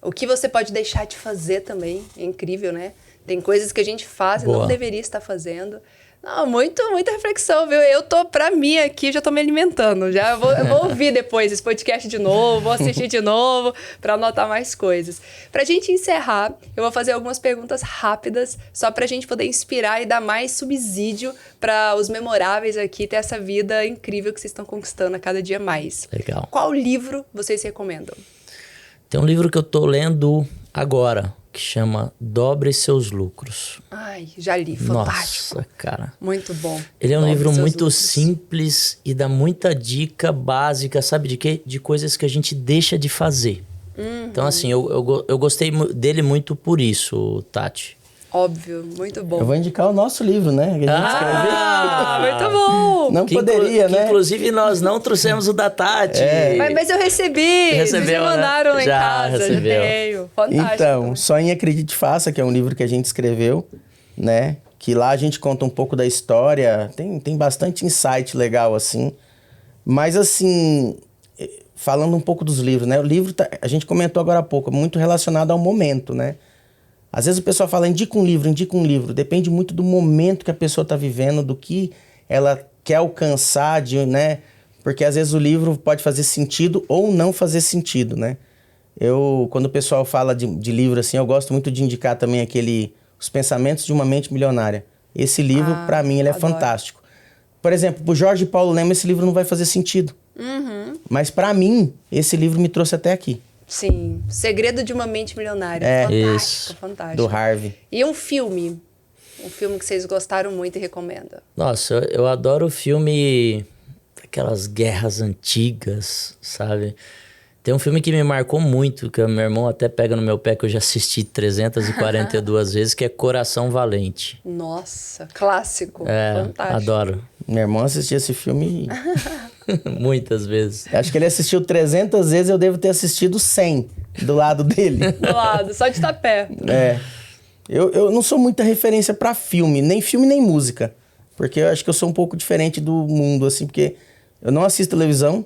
O que você pode deixar de fazer também é incrível, né? Tem coisas que a gente faz e não deveria estar fazendo. Não, muita reflexão, viu? Eu tô, pra mim aqui, já tô me alimentando. Eu vou ouvir depois esse podcast de novo, vou assistir de novo pra anotar mais coisas. Pra gente encerrar, eu vou fazer algumas perguntas rápidas, só pra gente poder inspirar e dar mais subsídio pra os memoráveis aqui ter essa vida incrível que vocês estão conquistando a cada dia mais.
Legal.
Qual livro vocês recomendam?
Tem um livro que eu tô lendo agora, que chama Dobre Seus Lucros.
Ai, já li, fantástico.
Nossa, cara.
Muito bom.
Ele é um livro muito
lucros.
simples e dá muita dica básica, sabe de quê? De coisas que a gente deixa de fazer. Então, assim, eu gostei dele muito por isso, Tati.
Óbvio, muito bom.
Eu vou indicar o nosso livro, né? Que a gente
Muito bom.
Não poderia, né?
Inclusive, nós não trouxemos o da Tati.
Mas eu recebi.
Recebeu,
Vocês me mandaram
né?
em
Já
casa.
recebeu.
Já tenho. Fantástico.
Então, Sonhe, Acredite, Faça, que é um livro que a gente escreveu, né? Que lá a gente conta um pouco da história. Tem bastante insight legal, assim. Mas, assim, falando um pouco dos livros, né? O livro, a gente comentou agora há pouco, muito relacionado ao momento, né? Às vezes o pessoal fala, indica um livro. Depende muito do momento que a pessoa está vivendo, do que ela quer alcançar, né? Porque às vezes o livro pode fazer sentido ou não fazer sentido, né? Quando o pessoal fala de livro assim, eu gosto muito de indicar também Os Pensamentos de uma Mente Milionária. Esse livro, para mim, ele é fantástico. Por exemplo, pro Jorge Paulo Lema, esse livro não vai fazer sentido. Mas para mim, esse livro me trouxe até aqui.
Sim, Segredo de uma Mente Milionária.
Isso.
Fantástico.
Do Harvey.
E um filme? Um filme que vocês gostaram muito e recomendam?
Nossa, eu adoro o filme daquelas guerras antigas, sabe? Tem um filme que me marcou muito, que o meu irmão até pega no meu pé, que eu já assisti 342 vezes, que é Coração Valente.
Nossa, clássico. Fantástico.
Adoro.
Meu irmão assistia esse filme...
Muitas vezes.
Acho que ele assistiu 300 vezes, eu devo ter assistido 100 do lado dele.
Do lado, só de estar perto.
Eu não sou muita referência pra filme nem música. Porque eu acho que eu sou um pouco diferente do mundo, assim, porque eu não assisto televisão,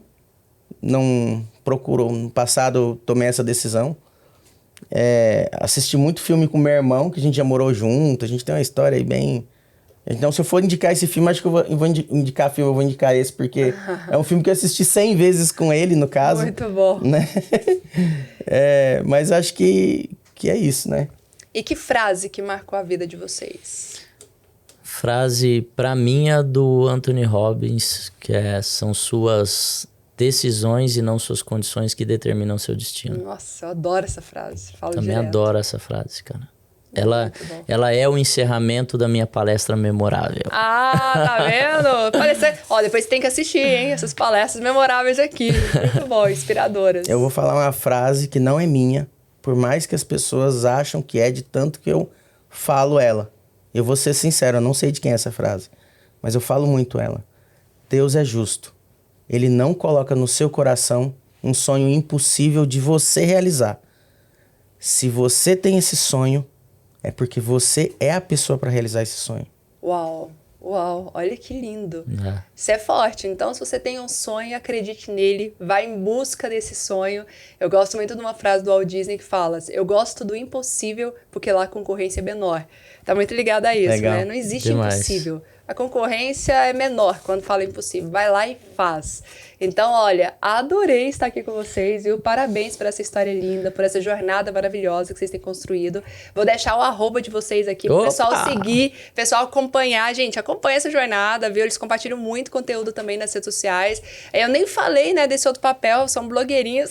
não procuro. No passado eu tomei essa decisão. Assisti muito filme com meu irmão, que a gente já morou junto, a gente tem uma história aí bem... Então, se eu for indicar esse filme, acho que eu vou indicar filme, eu vou indicar esse, porque é um filme que eu assisti 100 vezes com ele, no caso.
Muito bom.
Né? Mas acho que é isso, né?
E que frase que marcou a vida de vocês?
Frase, pra mim, é do Anthony Robbins, que são suas decisões e não suas condições que determinam seu destino.
Nossa, eu adoro essa frase. Falo
Também
direto.
adoro essa frase, cara. Ela é o encerramento da minha palestra memorável.
Tá vendo? Depois você tem que assistir, hein? Essas palestras memoráveis aqui. Muito bom, inspiradoras.
Eu vou falar uma frase que não é minha, por mais que as pessoas acham que é, de tanto que eu falo ela. Eu vou ser sincero, eu não sei de quem é essa frase, mas eu falo muito ela. Deus é justo. Ele não coloca no seu coração um sonho impossível de você realizar. Se você tem esse sonho, é porque você é a pessoa para realizar esse sonho.
Uau, olha que lindo. Isso é forte. Então, se você tem um sonho, acredite nele, vá em busca desse sonho. Eu gosto muito de uma frase do Walt Disney que fala: eu gosto do impossível porque lá a concorrência é menor. Tá muito ligado a isso,
Legal.
né? Não existe
Demais.
impossível. A concorrência é menor quando fala impossível. Vai lá e faz. Então, olha, adorei estar aqui com vocês, viu? Parabéns por essa história linda, por essa jornada maravilhosa que vocês têm construído. Vou deixar o @de vocês aqui pro pessoal seguir, pessoal acompanhar. Gente, acompanha essa jornada, viu? Eles compartilham muito conteúdo também nas redes sociais. Eu nem falei, né, desse outro papel, são blogueirinhos.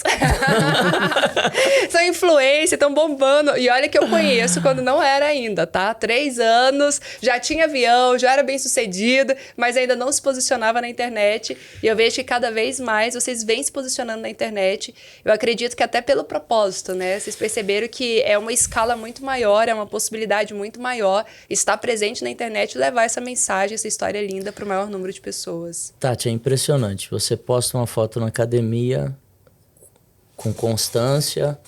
São influencers, estão bombando. E olha que eu conheço quando não era ainda, tá? 3 anos, já tinha avião, já era bem sucedido, mas ainda não se posicionava na internet. E eu vejo que cada vez mais vocês vêm se posicionando na internet. Eu acredito que até pelo propósito, né? Vocês perceberam que é uma escala muito maior, é uma possibilidade muito maior estar presente na internet e levar essa mensagem, essa história linda para o maior número de pessoas.
Tati, é impressionante. Você posta uma foto na academia com constância.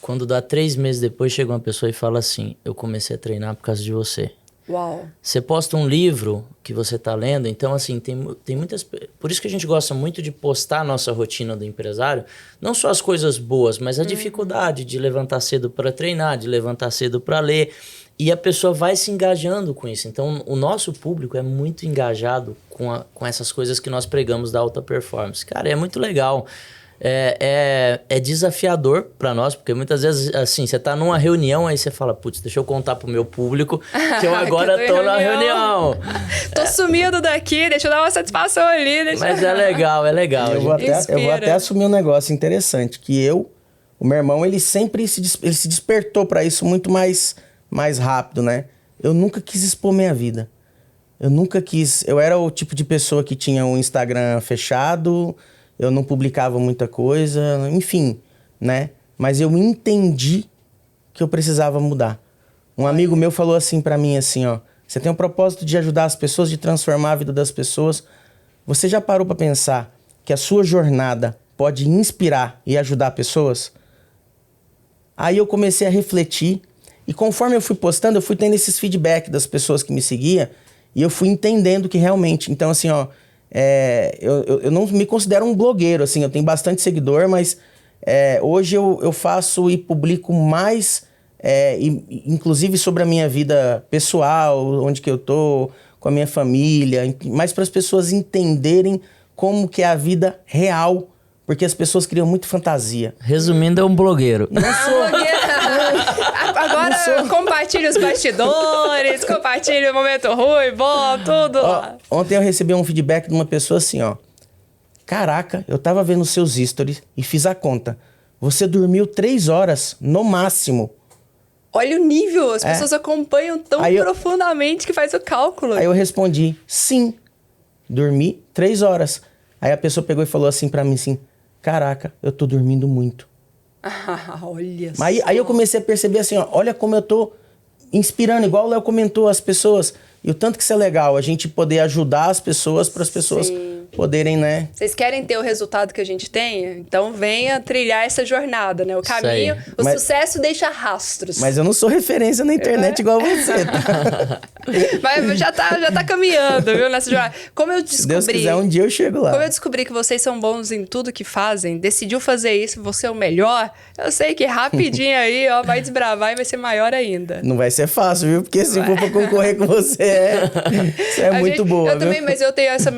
Quando dá 3 meses depois, chega uma pessoa e fala assim: eu comecei a treinar por causa de você.
Uau!
Você posta um livro que você está lendo, então assim, tem muitas... Por isso que a gente gosta muito de postar a nossa rotina do empresário, não só as coisas boas, mas a dificuldade de levantar cedo para treinar, de levantar cedo para ler, e a pessoa vai se engajando com isso. Então, o nosso público é muito engajado com essas coisas que nós pregamos da alta performance. Cara, é muito legal. É desafiador para nós, porque muitas vezes, assim, você tá numa reunião, aí você fala, putz, deixa eu contar pro meu público que eu agora tô na reunião.
Tô sumido daqui, deixa eu dar uma satisfação ali.
Mas é legal.
Eu vou até assumir um negócio interessante, que o meu irmão, ele sempre se despertou para isso muito mais rápido, né? Eu nunca quis expor minha vida. Eu era o tipo de pessoa que tinha um Instagram fechado, eu não publicava muita coisa, enfim, né? Mas eu entendi que eu precisava mudar. Um amigo meu falou assim pra mim, assim, ó, você tem o propósito de ajudar as pessoas, de transformar a vida das pessoas. Você já parou pra pensar que a sua jornada pode inspirar e ajudar pessoas? Aí eu comecei a refletir, e conforme eu fui postando, eu fui tendo esses feedback das pessoas que me seguiam, e eu fui entendendo que realmente... Então, assim, ó, eu não me considero um blogueiro, assim, eu tenho bastante seguidor, mas hoje eu faço e publico mais, inclusive sobre a minha vida pessoal, onde que eu tô, com a minha família, mais para as pessoas entenderem como que é a vida real, porque as pessoas criam muito fantasia.
Resumindo, é um blogueiro.
Não sou... Agora compartilha os bastidores, compartilha o momento ruim, bom, tudo lá.
Ontem eu recebi um feedback de uma pessoa assim, ó. Caraca, eu tava vendo seus stories e fiz a conta. Você dormiu 3 horas, no máximo.
Olha o nível, as pessoas acompanham tão profundamente que faz o cálculo.
Aí eu respondi, sim, dormi 3 horas. Aí a pessoa pegou e falou assim pra mim, assim, caraca, eu tô dormindo muito.
Olha só.
Aí eu comecei a perceber assim, ó, olha como eu tô inspirando, igual o Léo comentou, as pessoas. E o tanto que isso é legal, a gente poder ajudar as pessoas para as pessoas poderem, né?
Vocês querem ter o resultado que a gente tem? Então venha trilhar essa jornada, né? O caminho, sucesso deixa rastros.
Mas eu não sou referência na internet igual você, tá?
Mas já tá caminhando, viu? Nessa jornada. Como eu descobri...
Se Deus quiser, um dia eu chego lá.
Como eu descobri que vocês são bons em tudo que fazem, decidiu fazer isso, você é o melhor, eu sei que rapidinho aí, ó, vai desbravar e vai ser maior ainda.
Não vai ser fácil, viu? Porque se for pra concorrer com você, você é muito boa,
eu também, mas eu tenho esse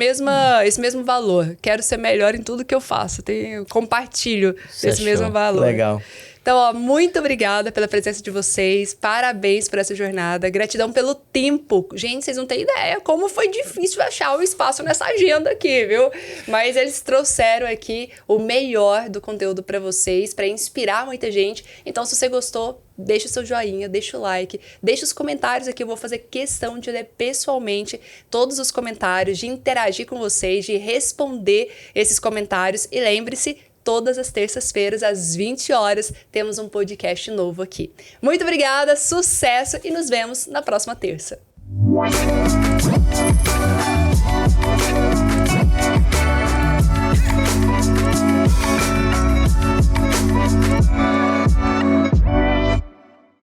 mesmo valor. Quero ser melhor em tudo que eu faço. Compartilho esse mesmo valor.
Legal.
Então, ó, muito obrigada pela presença de vocês. Parabéns por essa jornada. Gratidão pelo tempo. Gente, vocês não têm ideia como foi difícil achar o espaço nessa agenda aqui, viu? Mas eles trouxeram aqui o melhor do conteúdo para vocês, para inspirar muita gente. Então, se você gostou, deixa o seu joinha, deixa o like, deixa os comentários aqui. Eu vou fazer questão de ler pessoalmente todos os comentários, de interagir com vocês, de responder esses comentários. E lembre-se, todas as terças-feiras, às 20 horas, temos um podcast novo aqui. Muito obrigada, sucesso e nos vemos na próxima terça.